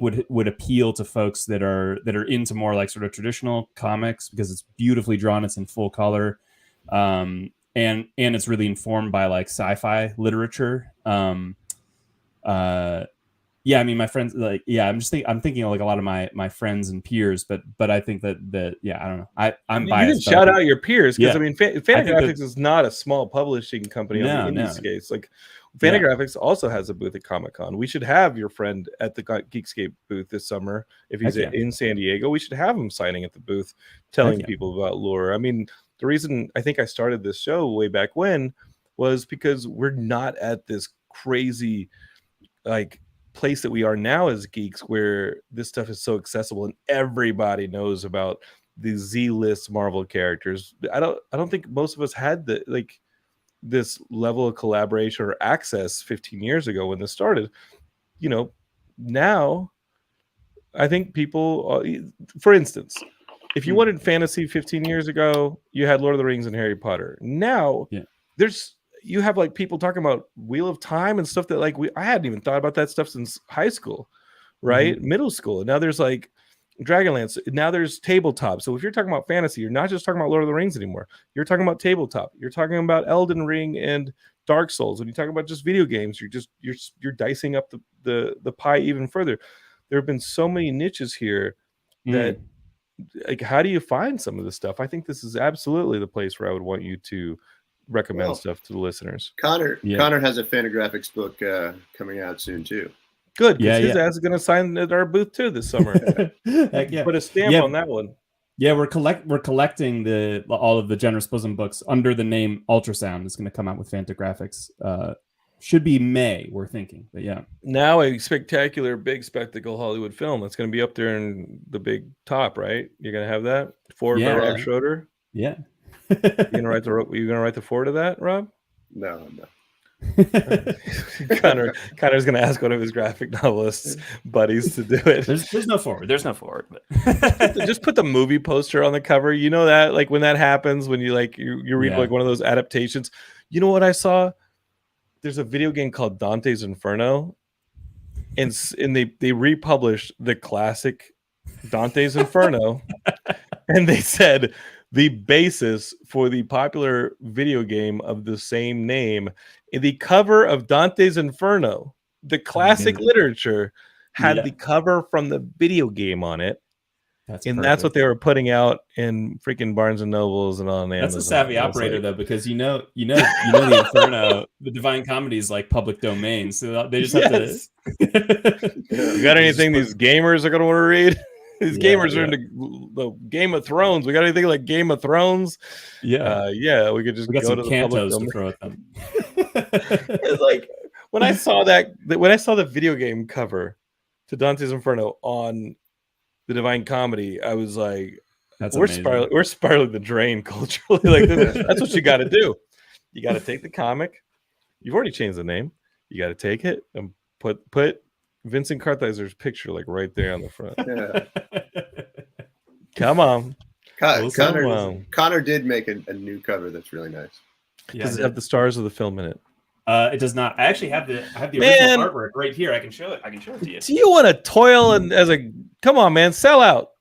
would appeal to folks that are into more like sort of traditional comics, because it's beautifully drawn, it's in full color, and it's really informed by like sci-fi literature. Yeah, I mean, my friends, like, yeah, I'm thinking of like a lot of my friends and peers, but I think that yeah, I don't know, I'm biased. You can shout out your peers, because I mean, Fantagraphics that is not a small publishing company on the indie space. Like, Fantagraphics also has a booth at Comic-Con. We should have your friend at the Geekscape booth this summer. If he's in San Diego, we should have him signing at the booth, telling people about Lure. I mean, the reason I think I started this show way back when was because we're not at this crazy like place that we are now as geeks, where this stuff is so accessible and everybody knows about the Z-list Marvel characters. I don't think most of us had this level of collaboration or access 15 years ago when this started. You know, now I think people, for instance, if you wanted fantasy 15 years ago, you had Lord of the Rings and Harry Potter. Now you have like people talking about Wheel of Time and stuff that like I hadn't even thought about that stuff since high school, right? Middle school. And now there's like Dragonlance. Now there's tabletop. So if you're talking about fantasy, you're not just talking about Lord of the Rings anymore. You're talking about tabletop. You're talking about Elden Ring and Dark Souls. When you talk about just video games, you're dicing up the pie even further. There have been so many niches here that like, how do you find some of this stuff? I think this is absolutely the place where I would want you to recommend stuff to the listeners. Conor has a Fantagraphics book coming out soon too. Good, because his ass is going to sign at our booth too this summer. Heck yeah. Put a stamp on that one. Yeah, we're collecting all of the Generous Bosom books under the name Ultrasound. It's going to come out with Fantagraphics. Should be May, we're thinking, but yeah. Now a spectacular, big spectacle Hollywood film that's going to be up there in the big top, right? You're going to have that forward by Rob Schroeder. Yeah. You gonna write the forward of that, Rob? No. Connor's gonna ask one of his graphic novelists buddies to do it. There's no forward. But just put the movie poster on the cover. You know that, like, when that happens, when you read like one of those adaptations. You know what I saw? There's a video game called Dante's Inferno, and they republished the classic Dante's Inferno, and they said the basis for the popular video game of the same name, in the cover of Dante's Inferno, the classic literature had the cover from the video game on it. That's what they were putting out in freaking Barnes and Nobles and on Amazon. That's a savvy operator, though, because you know the Inferno, the Divine Comedy is like public domain, so they just have to. You got anything these gamers are going to want to read? These gamers are into the Game of Thrones. We got anything like Game of Thrones? We could just go to the Cantos to throw at them. It's like when I saw the video game cover to Dante's Inferno on the Divine Comedy, I was like, we're spiraling the drain culturally. Like, that's what you got to do. You got to take the comic. You've already changed the name. You got to take it and put Vincent Kartheiser's picture like right there on the front. Come on. Conor did make a new cover that's really nice. Does it have the stars of the film in it? It does not. I actually have the Man. original artwork right here. I can show it to you. Do you want to toil and come on, man, sell out?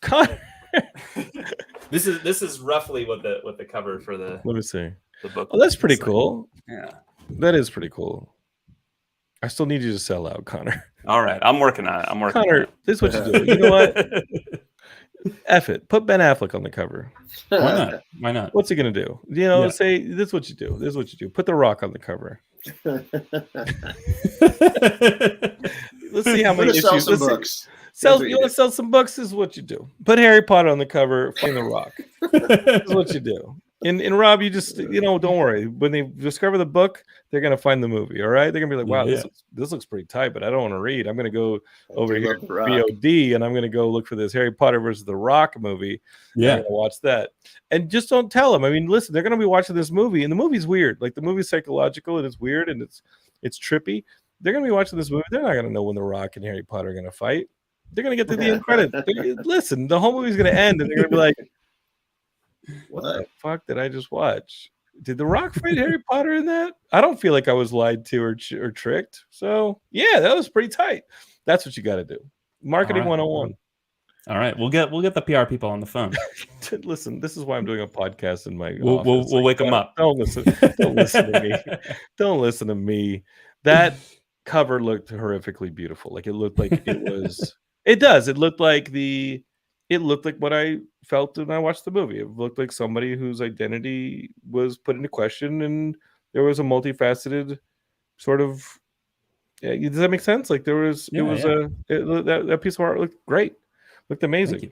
Conor. This is roughly what the cover for the Let me see. the book. Oh, that's pretty cool. Yeah. That is pretty cool. I still need you to sell out, Conor. All right, I'm working on it. Conor, this is what you do. You know what? F it. Put Ben Affleck on the cover. Why not? Why not? What's he gonna do? Say this is what you do. This is what you do. Put The Rock on the cover. Let's see how many issues. Sell some books. You want to sell some books? This is what you do. Put Harry Potter on the cover from The Rock. This is what you do. And Rob, you just don't worry. When they discover the book, they're gonna find the movie. All right, they're gonna be like, "Wow, this looks pretty tight," but I don't want to read. I'm gonna go over here to VOD, and I'm gonna go look for this Harry Potter versus The Rock movie. Yeah, I'm gonna watch that, and just don't tell them. I mean, listen, they're gonna be watching this movie, and the movie's weird. Like the movie's psychological, and it's weird, and it's trippy. They're gonna be watching this movie. They're not gonna know when The Rock and Harry Potter are gonna fight. They're gonna get to the end credits. Listen, the whole movie's gonna end, and they're gonna be like, "What the fuck did I just watch? Did The Rock fight Harry Potter in that? I don't feel like I was lied to or tricked." So yeah, that was pretty tight. That's what you got to do. Marketing 101. All right, we'll get the PR people on the phone. Listen, this is why I'm doing a podcast in my office. We'll wake them up. Don't listen to me. Don't listen to me. That cover looked horrifically beautiful. Like it looked like it was. It does. It looked like what I felt when I watched the movie. It looked like somebody whose identity was put into question, and there was a multifaceted sort of. Yeah, does that make sense? Like there was. That piece of art looked great. Looked amazing.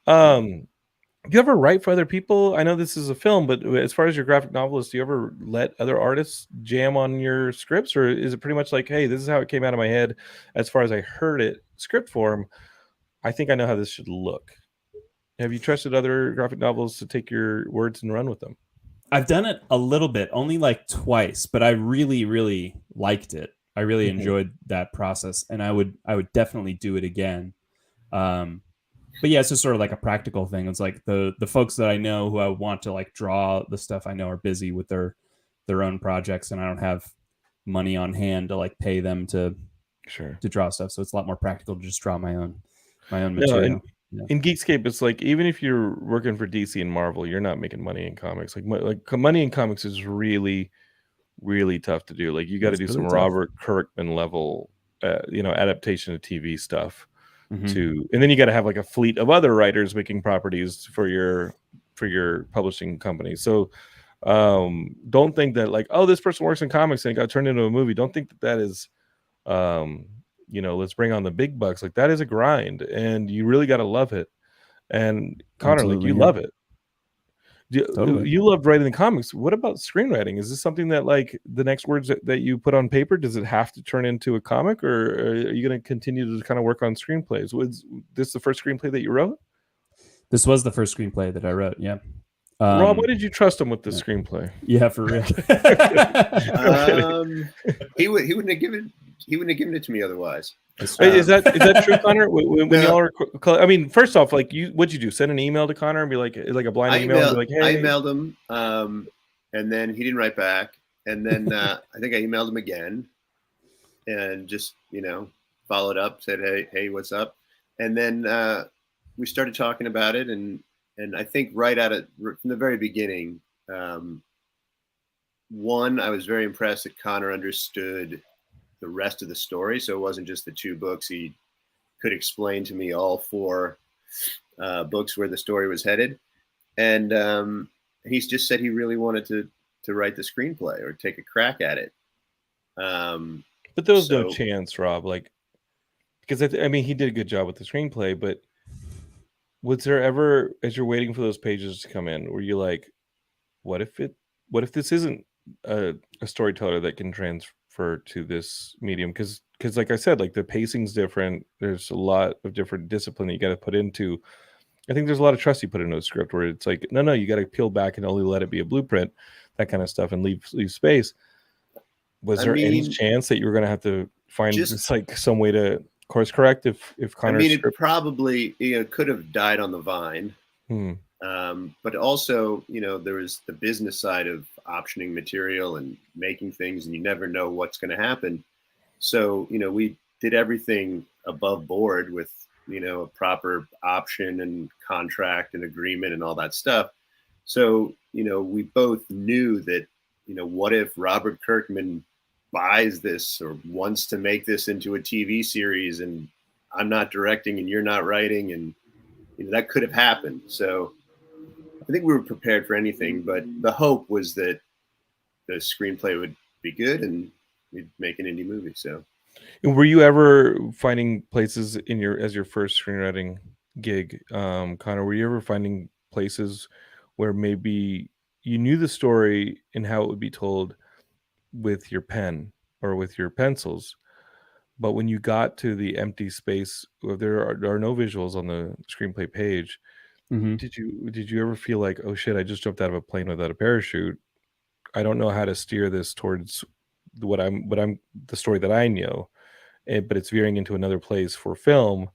You ever write for other people? I know this is a film, but as far as your graphic novelist, do you ever let other artists jam on your scripts, or is it pretty much like, hey, this is how it came out of my head as far as I heard it script form? I think I know how this should look. Have you trusted other graphic novelists to take your words and run with them? I've done it a little bit, only like twice, but I really, really liked it. I really enjoyed that process, and I would definitely do it again. But yeah, it's just sort of like a practical thing. It's like the folks that I know who I want to like draw the stuff I know are busy with their own projects, and I don't have money on hand to like pay them to draw stuff. So it's a lot more practical to just draw my own material. In Geekscape, it's like even if you're working for DC and Marvel, you're not making money in comics. Like money in comics is really, really tough to do. Like you got to do some Robert Kirkman level, adaptation of TV stuff. And then you got to have like a fleet of other writers making properties for your publishing company. So don't think that like, oh, this person works in comics and it got turned into a movie. Don't think that is let's bring on the big bucks. Like that is a grind, and you really got to love it. And Conor, like you love it. You love writing the comics. What about screenwriting? Is this something that like the next words that you put on paper, does it have to turn into a comic, or are you going to continue to kind of work on screenplays? Was this the first screenplay that you wrote? This was the first screenplay that I wrote. Yeah. Rob, why did you trust him with the screenplay? Yeah, for real. He wouldn't have given it to me otherwise. Is that true, Conor? When y'all are, I mean, first off, like what'd you do? Send an email to Conor and be like a blind email? And be like, hey. I emailed him, and then he didn't write back. And then I think I emailed him again, and just followed up, said, hey, what's up? And then we started talking about it, and I think from the very beginning, one, I was very impressed that Conor understood the rest of the story. So it wasn't just the two books. He could explain to me all four books where the story was headed. And he's just said he really wanted to write the screenplay or take a crack at it. But there was no chance, Rob, like, because he did a good job with the screenplay, but was there ever, as you're waiting for those pages to come in, were you like, what if this isn't a storyteller that can transfer to this medium? Because like I said, like the pacing's different. There's a lot of different discipline that you got to put into. I think there's a lot of trust you put into a script where it's like, no, you got to peel back and only let it be a blueprint, that kind of stuff, and leave space. Was there any chance that you were going to have to find just like some way to course correct if Conor? It probably could have died on the vine. But also, there was the business side of optioning material and making things, and you never know what's going to happen. So, we did everything above board with, a proper option and contract and agreement and all that stuff. So, we both knew that, what if Robert Kirkman buys this or wants to make this into a TV series and I'm not directing and you're not writing, and, that could have happened. So I think we were prepared for anything, but the hope was that the screenplay would be good and we'd make an indie movie. So. And were you ever finding places as your first screenwriting gig, Connor? Were you ever finding places where maybe you knew the story and how it would be told with your pen or with your pencils, but when you got to the empty space where there are no visuals on the screenplay page, Mm-hmm. did you ever feel like, oh shit, I just jumped out of a plane without a parachute? I don't know how to steer this towards what I'm the story that I know. But it's veering into another place for film,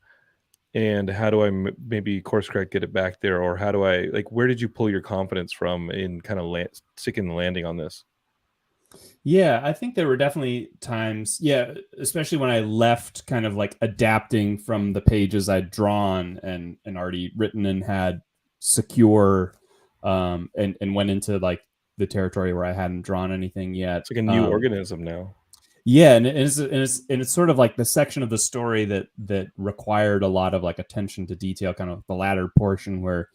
and how do I maybe course correct, get it back there, or how do I, like, where did you pull your confidence from in kind of sticking the landing on this? Yeah, I think there were definitely times, especially when I left kind of like adapting from the pages I'd drawn and already written and had secure, and went into like the territory where I hadn't drawn anything yet. It's like a new organism now. Yeah, and it's sort of like the section of the story that required a lot of like attention to detail, kind of the latter portion where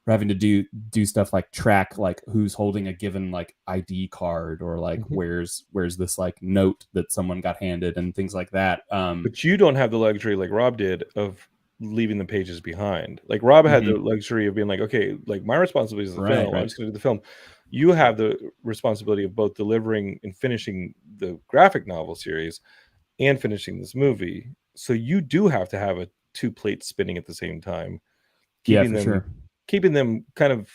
we're having to do stuff like track like who's holding a given like ID card, or like where's this like note that someone got handed and things like that. But you don't have the luxury like Rob did of leaving the pages behind. Like Rob had the luxury of being like, okay, like my responsibility is the film. I'm just going to do the film. You have the responsibility of both delivering and finishing the graphic novel series and finishing this movie. So you do have to have a 2 plates spinning at the same time, keeping them kind of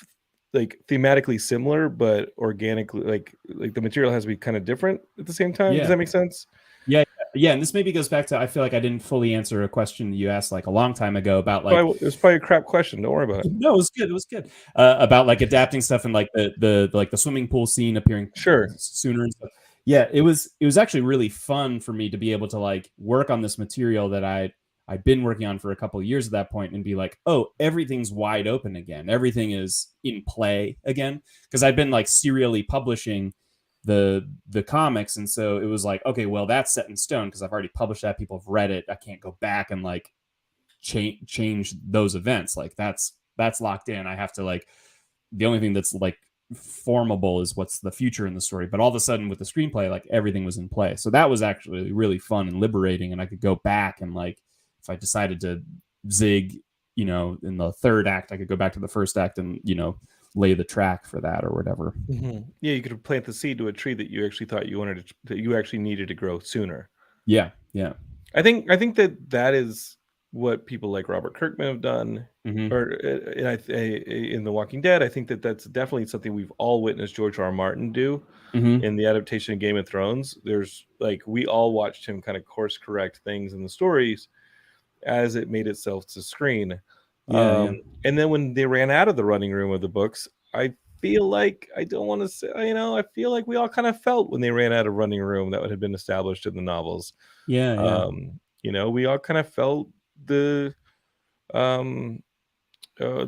like thematically similar, but organically, like the material has to be kind of different at the same time. Does that make sense? Yeah, and this maybe goes back to, I feel like I didn't fully answer a question you asked like a long time ago about like it was probably a crap question. Don't worry about it. No, it was good. About like adapting stuff and like the swimming pool scene appearing sooner and stuff. Yeah, it was actually really fun for me to be able to like work on this material that I'd been working on for a couple of years at that point and be like, oh, everything's wide open again. Everything is in play again. Because I'd been like serially publishing the comics, and so it was like, okay, well, that's set in stone because I've already published that, people have read it, I can't go back and like change those events. Like that's locked in. I have to like, the only thing that's like formable is what's the future in the story. But all of a sudden with the screenplay, like everything was in play, so that was actually really fun and liberating, and I could go back and like, if I decided to zig, in the third act, I could go back to the first act and lay the track for that or whatever. Yeah, you could plant the seed to a tree that you actually thought that you actually needed to grow sooner. Yeah. I think that is what people like Robert Kirkman have done, or in The Walking Dead. I think that's definitely something we've all witnessed George R. Martin do in the adaptation of Game of Thrones. There's like, we all watched him kind of course correct things in the stories as it made itself to screen. And then when they ran out of the running room of the books, I feel like, I don't want to say, I feel like we all kind of felt when they ran out of running room that had been established in the novels. We all kind of felt the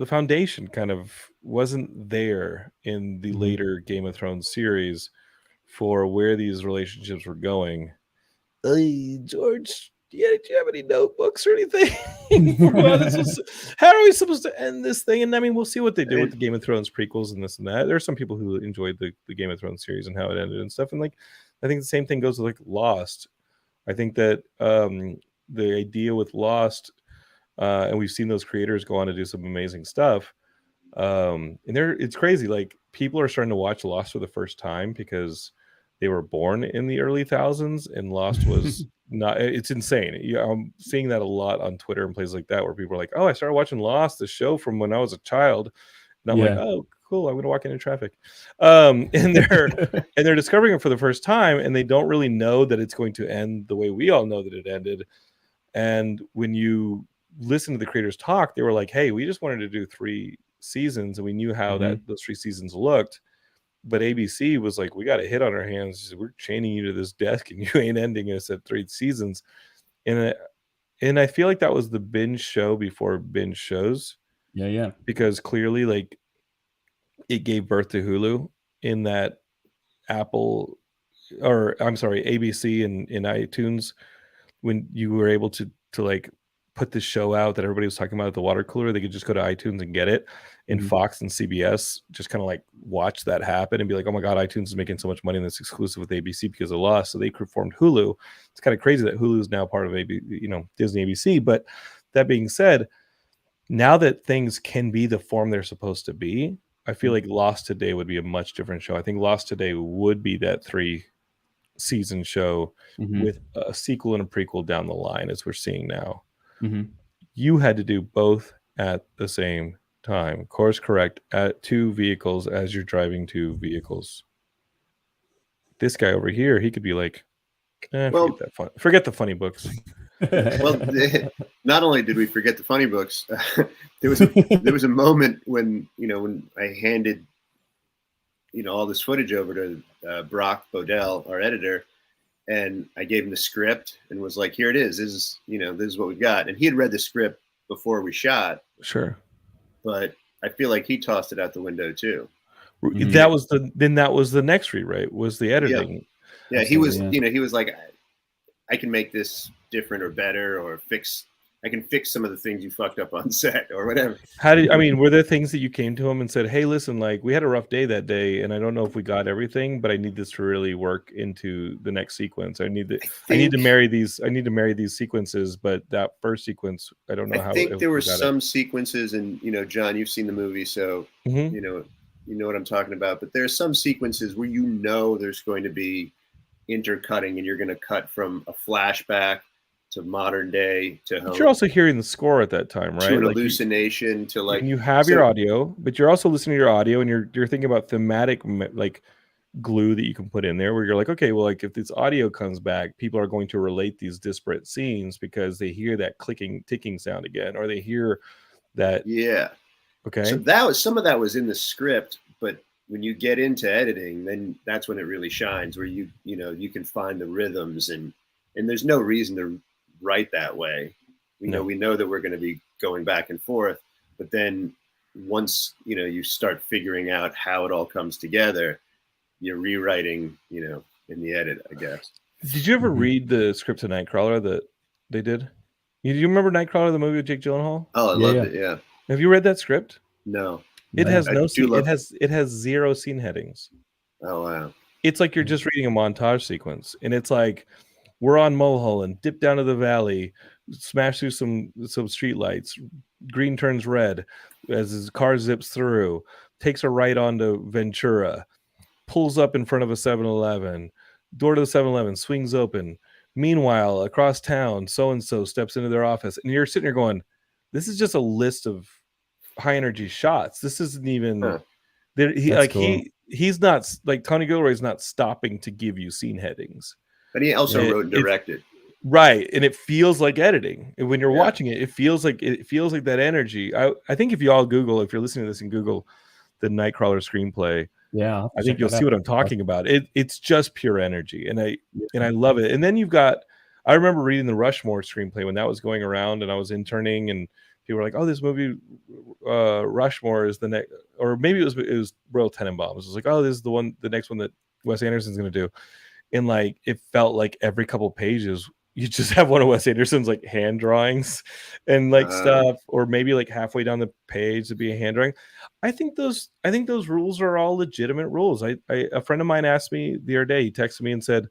foundation kind of wasn't there in the later Game of Thrones series for where these relationships were going. Hey, George, do you have any notebooks or anything? How are we supposed to end this thing? And I mean, we'll see what they do with the Game of Thrones prequels and this and that. There are some people who enjoyed the Game of Thrones series and how it ended and stuff. And like, I think the same thing goes with like Lost. I think that the idea with Lost, and we've seen those creators go on to do some amazing stuff. And it's crazy. Like, people are starting to watch Lost for the first time because they were born in the early thousands, and Lost was not. It's insane. I'm seeing that a lot on Twitter and places like that, where people are like, "Oh, I started watching Lost, the show from when I was a child," and I'm like, "Oh, cool. I'm gonna walk into traffic," and they're discovering it for the first time, and they don't really know that it's going to end the way we all know that it ended. And when you listen to the creators talk, they were like, "Hey, we just wanted to do 3 seasons, and we knew how Mhm. those 3 seasons looked. But ABC was like, we got a hit on our hands. We're chaining you to this desk, and you ain't ending us at 3 seasons. And I feel like that was the binge show before binge shows, Yeah. because clearly, like, it gave birth to Hulu, in that Apple, or I'm sorry, ABC and in iTunes, when you were able to like put the show out that everybody was talking about at the water cooler, they could just go to iTunes and get it. And Mhm. Fox and CBS just kind of like watch that happen and be like, oh my God, iTunes is making so much money, and it's exclusive with ABC because of loss. So they formed Hulu. It's kind of crazy that Hulu is now part of Disney ABC. But that being said, now that things can be the form they're supposed to be, I feel like Lost Today would be a much different show. I think Lost Today would be that 3-season show Mhm. with a sequel and a prequel down the line, as we're seeing now. Mhm. You had to do both at the same time. Course correct, at 2 vehicles as you're driving 2 vehicles. This guy over here, he could be like, Well, forget the funny books. well, not only did we forget the funny books, there was a moment when I handed all this footage over to Brock Bodell, our editor, and I gave him the script and was like, "Here it is. This is what we've got." And he had read the script before we shot, Sure. but I feel like he tossed it out the window too. Mhm. That was the next rewrite, was the editing. Yeah, he was. Absolutely, He was like, "I can make this different or better, or I can fix some of the things you fucked up on set or whatever." Were there things that you came to him and said, hey, listen, like, we had a rough day that day, and I don't know if we got everything, but I need this to really work into the next sequence. I need to marry these sequences, but that first sequence, I don't know I how think there were we got some sequences, and John, you've seen the movie, so it. Mhm. you know what I'm talking about. But there's some sequences where there's going to be intercutting, and you're going to cut from a flashback to modern day to But you're also hearing the score at that time, to right? an Like, hallucination to like. you have your audio, but you're also listening to your audio, and you're thinking about thematic, like, glue that you can put in there, where you're like, okay, well, like, if this audio comes back, people are going to relate these disparate scenes because they hear that clicking, ticking sound again, or they hear that. Yeah. Okay. So some of that was in the script, but when you get into editing, then that's when it really shines, where you can find the rhythms, and there's no reason to write that way. We know that we're going to be going back and forth, but then once you start figuring out how it all comes together, you're rewriting in the edit, I guess. Did you ever read the script of Nightcrawler that they did? Do you remember Nightcrawler, the movie with Jake Gyllenhaal? Oh, I loved it. Yeah. Have you read that script? No. It has no scene. love. It has 0 scene headings. Oh wow. It's like you're just reading a montage sequence, and it's like, we're on Mulholland, dip down to the valley, smash through some street lights, green turns red as his car zips through, takes a right onto Ventura, pulls up in front of a 7-Eleven, door to the 7-Eleven swings open. Meanwhile, across town, so-and-so steps into their office, and you're sitting there going, this is just a list of high energy shots. This isn't even he's not, like, Tony Gilroy's not stopping to give you scene headings. But he also wrote and directed. Right. And it feels like editing. And when you're watching it, it feels like that energy. I think if you're listening to this and Google the Nightcrawler screenplay, I think you'll see what I'm talking about. It's just pure energy. And I love it. And then I remember reading the Rushmore screenplay when that was going around, and I was interning, and people were like, oh, this movie Rushmore is the next, or maybe it was Royal Tenenbaums. It was like, oh, this is the next one that Wes Anderson's going to do. And like, it felt like every couple pages you just have one of Wes Anderson's like hand drawings and like stuff, or maybe like halfway down the page to be a hand drawing. I think those rules are all legitimate rules. A friend of mine asked me the other day, he texted me and said,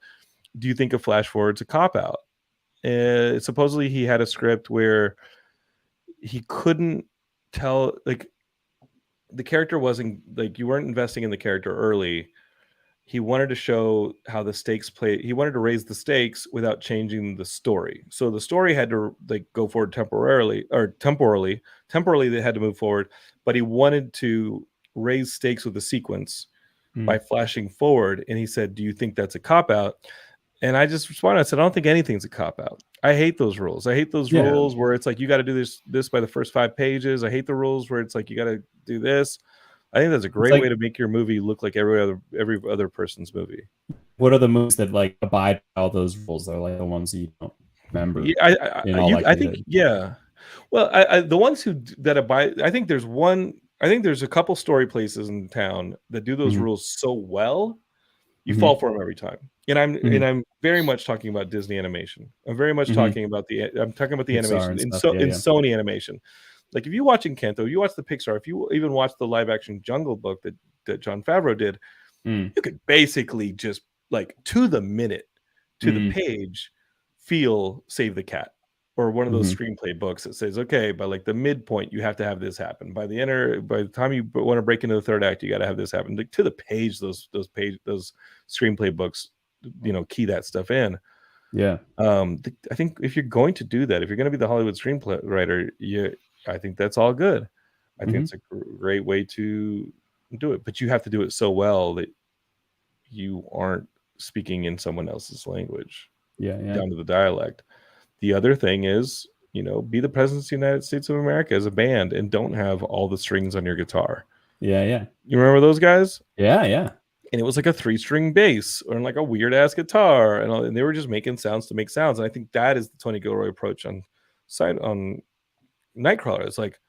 do you think a flash forward's a cop out? Supposedly he had a script where he couldn't tell, like, the character wasn't, like, you weren't investing in the character early. He wanted to show how the stakes play. He wanted to raise the stakes without changing the story. So the story had to, like, go forward temporarily. They had to move forward, but he wanted to raise stakes with the sequence by flashing forward. And he said, do you think that's a cop out? And I just responded. I said, I don't think anything's a cop out. I hate those rules. I hate those rules where it's like you got to do this by the first 5 pages. I hate the rules where it's like you got to do this. I think that's a great way to make your movie look like every other person's movie. What are the movies that like abide by all those rules? They're like the ones that you don't remember. Yeah, I think yeah. Well, the ones that abide. I think there's a couple story places in town that do those rules so well. You fall for them every time. And I'm very much talking about Disney animation. I'm very much talking about the Pixar animation and in stuff, Sony animation. Like if you watch Encanto, you watch the Pixar, if you even watch the live action Jungle Book that Jon Favreau did, you could basically just like to the minute, to the page, feel Save the Cat or one of those screenplay books that says, okay, by like the midpoint, you have to have this happen. By the time you want to break into the third act, you got to have this happen. Like to the page, those screenplay books, key that stuff in. Yeah. I think if you're going to do that, if you're going to be the Hollywood screenplay writer, I think that's all good. I think it's a great way to do it, but you have to do it so well that you aren't speaking in someone else's language. Down to the dialect. The other thing is, be the president of the United States of America as a band and don't have all the strings on your guitar. Yeah. You remember those guys? Yeah. And it was like a 3-string bass or like a weird ass guitar, and they were just making sounds to make sounds. And I think that is the Tony Gilroy approach on Nightcrawler. It's like,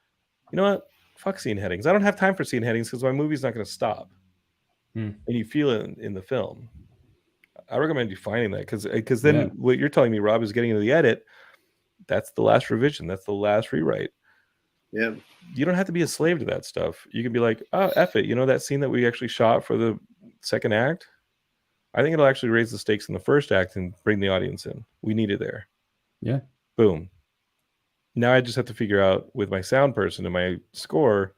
you know what? Fuck scene headings. I don't have time for scene headings because my movie's not going to stop. And you feel it in the film. I recommend you finding that because then what you're telling me, Rob, is getting into the edit. That's the last revision. That's the last rewrite. Yeah. You don't have to be a slave to that stuff. You can be like, oh, F it. That scene that we actually shot for the second act? I think it'll actually raise the stakes in the first act and bring the audience in. We need it there. Yeah. Boom. Now I just have to figure out with my sound person and my score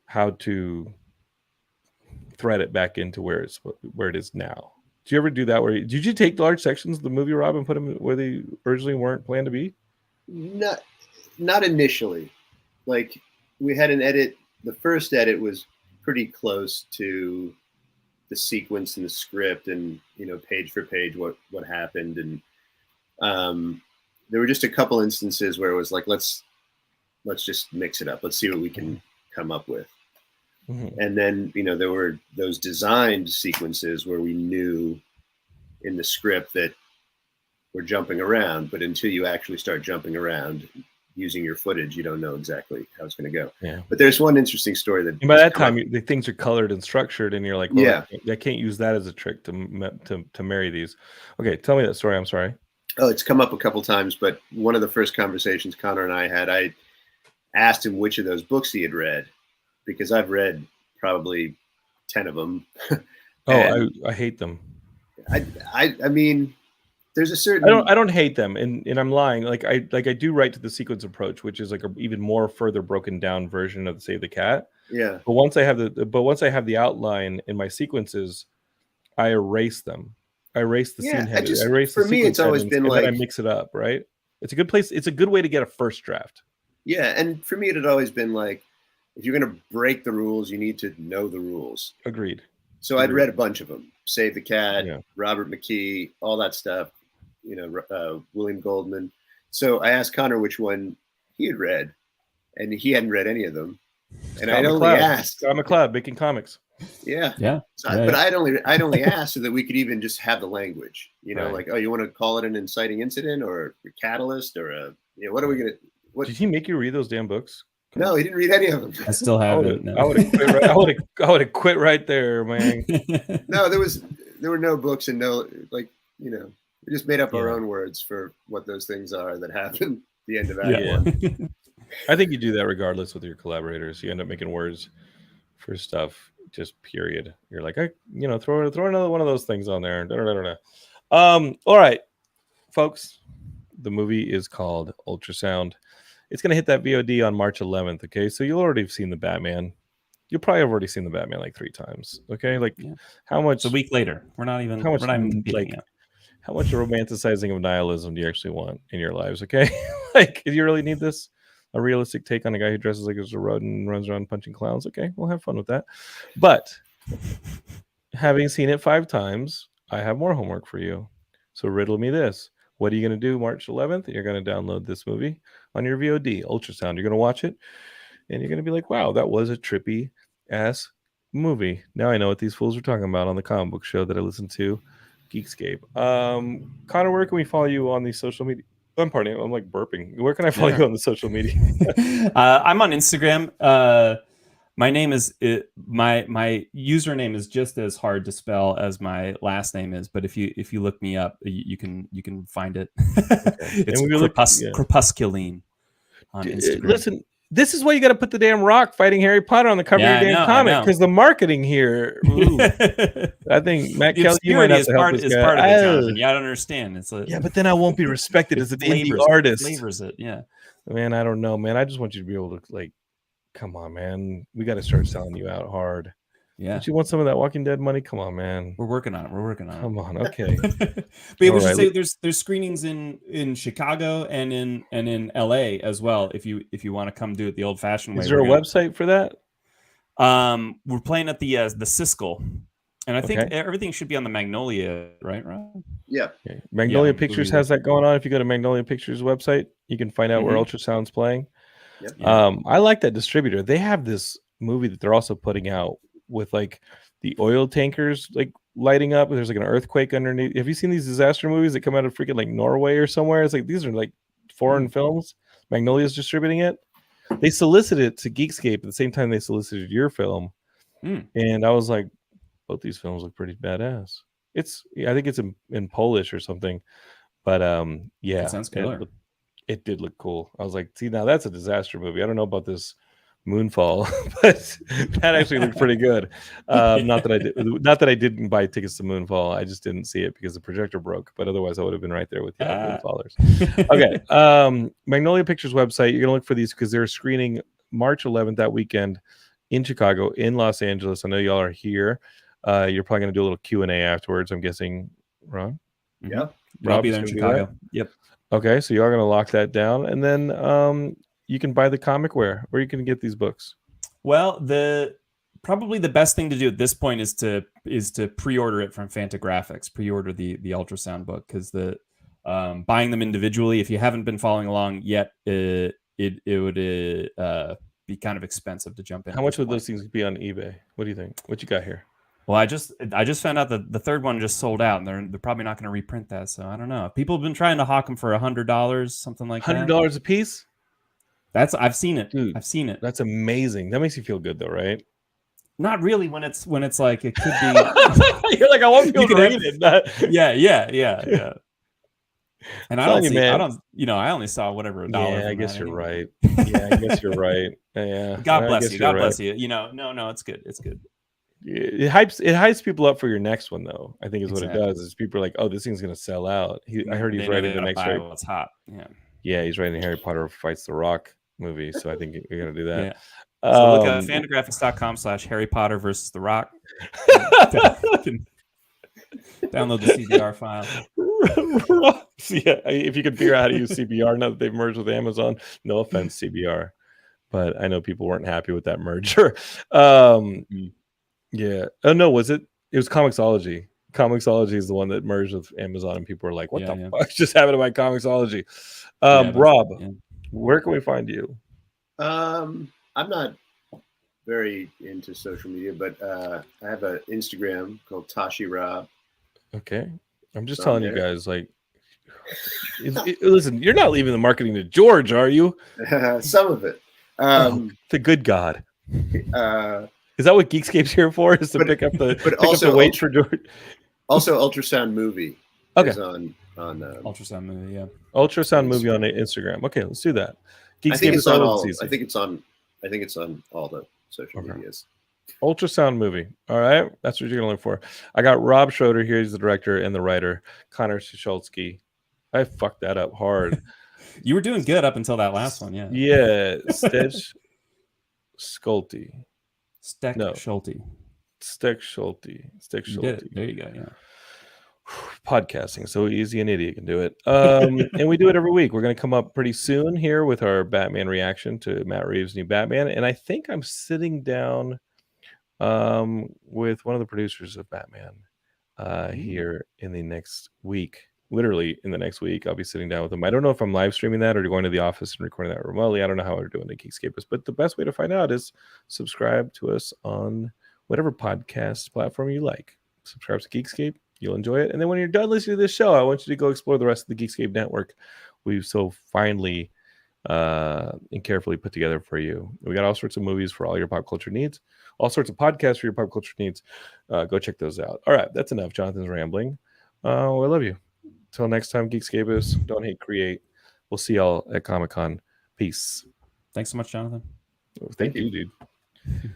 how to thread it back into where it is now. Do you ever do that? Did you take large sections of the movie, Rob, and put them where they originally weren't planned to be? Not initially. Like we had an edit. The first edit was pretty close to the sequence in the script, and page for page what happened, and there were just a couple instances where it was like let's just mix it up. Let's see what we can come up with. And then, there were those designed sequences where we knew in the script that we're jumping around, but until you actually start jumping around using your footage, you don't know exactly how it's going to go. Yeah. But there's one interesting story that... And by that time, the things are colored and structured, and you're like, well, yeah, I can't use that as a trick to marry these. Okay, tell me that story. I'm sorry. Oh, it's come up a couple times, but one of the first conversations Conor and I had, I asked him which of those books he had read, because I've read probably 10 of them. I hate them. I mean, there's a certain... I don't hate them, and I'm lying. Like I do write to the sequence approach, which is like a even more further broken down version of Save the Cat. Yeah. But once I have the outline in my sequences, I erase them. I erase the scene headings. For me, it's always been like I mix it up, right? It's a good place. It's a good way to get a first draft. Yeah, and for me, it had always been like, if you're going to break the rules, you need to know the rules. Agreed. So I'd read a bunch of them. Save the Cat, yeah. Robert McKee, all that stuff, William Goldman. So I asked Conor which one he had read, and he hadn't read any of them. And I'd only asked. Scott McCloud, making comics. Yeah. Yeah. But I'd only asked so that we could even just have the language, like, oh, you want to call it an inciting incident or a catalyst or what are we going to... Did he make you read those damn books? No, he didn't read any of them. I still haven't. I would have quit right there, man. No, there were no books and no, we just made up our own words for what those things are that happen at the end of Act 1. I think you do that regardless with your collaborators. You end up making words for stuff, just period. You're like, throw another one of those things on there. All right, folks. The movie is called Ultrasound. It's going to hit that VOD on March 11th, okay? So you'll already have seen the Batman. You'll probably have already seen the Batman like 3 times, okay? Like, how much... It's a week later. How much romanticizing of nihilism do you actually want in your lives, okay? Like, if you really need this, a realistic take on a guy who dresses like he's a rodent and runs around punching clowns, okay? We'll have fun with that. But, having seen it 5 times, I have more homework for you. So riddle me this. What are you going to do March 11th? You're going to download this movie on your VOD, Ultrasound. You're going to watch it, and you're going to be like, wow, that was a trippy ass movie. Now I know what these fools are talking about on the comic book show that I listen to, Geekscape. Connor, where can we follow you on these social media? I'm partying. I'm like burping. Where can I follow you on the social media? I'm on Instagram. My name is my username is just as hard to spell as my last name is, but if you look me up, you can find it. It's Crepusculine on Instagram. Listen, this is why you got to put the damn rock fighting Harry Potter on the cover of your damn comic, because the marketing here. Ooh, I think Matt Kelly, you might have to help this guy. Part of it, Jonathan. You don't understand. Yeah, but then I won't be respected as an indie artist. Flavors it, yeah. Man, I don't know, man. I just want you to be able to like. Come on, man. We got to start selling you out hard. Yeah. Don't you want some of that Walking Dead money? Come on, man. We're working on it. Come on. Okay. But yeah, we should say there's screenings in Chicago and in LA as well. If you want to come do it the old fashioned way. Is there a website for that? We're playing at the Siskel. And I think everything should be on the Magnolia, right, Rob? Yeah. Okay. Magnolia Pictures has that going on. If you go to Magnolia Pictures website, you can find out where Ultrasound's playing. Yep. I like that distributor. They have this movie that they're also putting out with like the oil tankers like lighting up. There's like an earthquake underneath. Have you seen these disaster movies that come out of freaking like Norway or somewhere? It's like these are like foreign films. Magnolia's distributing it. They solicited it to Geekscape at the same time they solicited your film. And I was like, both these films look pretty badass. I think it's in Polish or something. But yeah. That sounds killer. It did look cool. I was like, see, now that's a disaster movie. I don't know about this Moonfall, but that actually looked pretty good. Not that I didn't buy tickets to Moonfall. I just didn't see it because the projector broke. But otherwise, I would have been right there with the Moonfallers. Okay. Magnolia Pictures website. You're gonna look for these because they're screening March 11th that weekend in Chicago, in Los Angeles. I know y'all are here. You're probably gonna do a little Q&A afterwards. I'm guessing, Ron. Yeah. I'll be there in Chicago. Yep. Okay, so y'all gonna lock that down, and then you can buy the comic where you can get these books. Well, probably the best thing to do at this point is to pre-order it from Fantagraphics. Pre-order the Ultrasound book, because buying them individually, if you haven't been following along yet, it would be kind of expensive to jump in. How much would those things be on eBay? What do you think? What you got here? Well, I just found out that the third one just sold out, and they're probably not going to reprint that. So I don't know. People have been trying to hawk them for $100, something like that. $100 a piece? I've seen it. Dude, I've seen it. That's amazing. That makes you feel good, though, right? Not really when it's like it could be. You're like, I won't be able to read it. Yeah. And I only saw whatever $1. Yeah, I guess you're right. Yeah, I guess you're right. Yeah. God bless you. God bless you. No, it's good. It's good. It hypes people up for your next one, though. I think is what it does. Is people are like, oh, this thing's gonna sell out. I heard he's writing the next. It's hot. Yeah, he's writing Harry Potter Fights the Rock movie, so I think you're gonna do that. Yeah. So look at fantagraphics.com/Harry Potter versus the Rock. Download the CBR file. Yeah, if you can figure out how to use CBR now that they've merged with Amazon. No offense, CBR, but I know people weren't happy with that merger. Yeah. Oh no, was it? It was Comixology. Comixology is the one that merged with Amazon, and people were like, "What the fuck just happened to my Comixology?" Rob, where can we find you? I'm not very into social media, but I have an Instagram called Tashi Rob. Okay, I'm just telling you guys, like, listen, you're not leaving the marketing to George, are you? Some of it. The good God. Is that what Geekscape's here for? Is to pick up the weight for George? Also, Ultrasound Movie. Okay. Is on Ultrasound Movie. Yeah. Ultrasound Movie on Instagram. Okay, let's do that. I think it's on all. I think it's on all the social medias. Ultrasound Movie. All right, that's what you're gonna look for. I got Rob Schroeder here. He's the director and the writer. Conor Stechschulte. I fucked that up hard. You were doing good up until that last one. Yeah. Yeah. Stechschulte. Stechschulte. There you go. Yeah. Podcasting so easy, an idiot can do it. And we do it every week. We're going to come up pretty soon here with our Batman reaction to Matt Reeves' new Batman, and I think I'm sitting down with one of the producers of Batman here in the next week. literally in the next week. I'll be sitting down with him. I don't know if I'm live streaming that or going to the office and recording that remotely. I don't know how we're doing the Geekscape is, but the best way to find out is subscribe to us on whatever podcast platform you like. Subscribe to Geekscape. You'll enjoy it. And then when you're done listening to this show, I want you to go explore the rest of the Geekscape network we've so finely and carefully put together for you. We got all sorts of movies for all your pop culture needs, all sorts of podcasts for your pop culture needs. Go check those out. All right, that's enough. Jonathan's rambling. I love you. Till next time, Geekscapists, don't hate, create. We'll see y'all at Comic-Con. Peace. Thanks so much, Jonathan. Thank you, dude.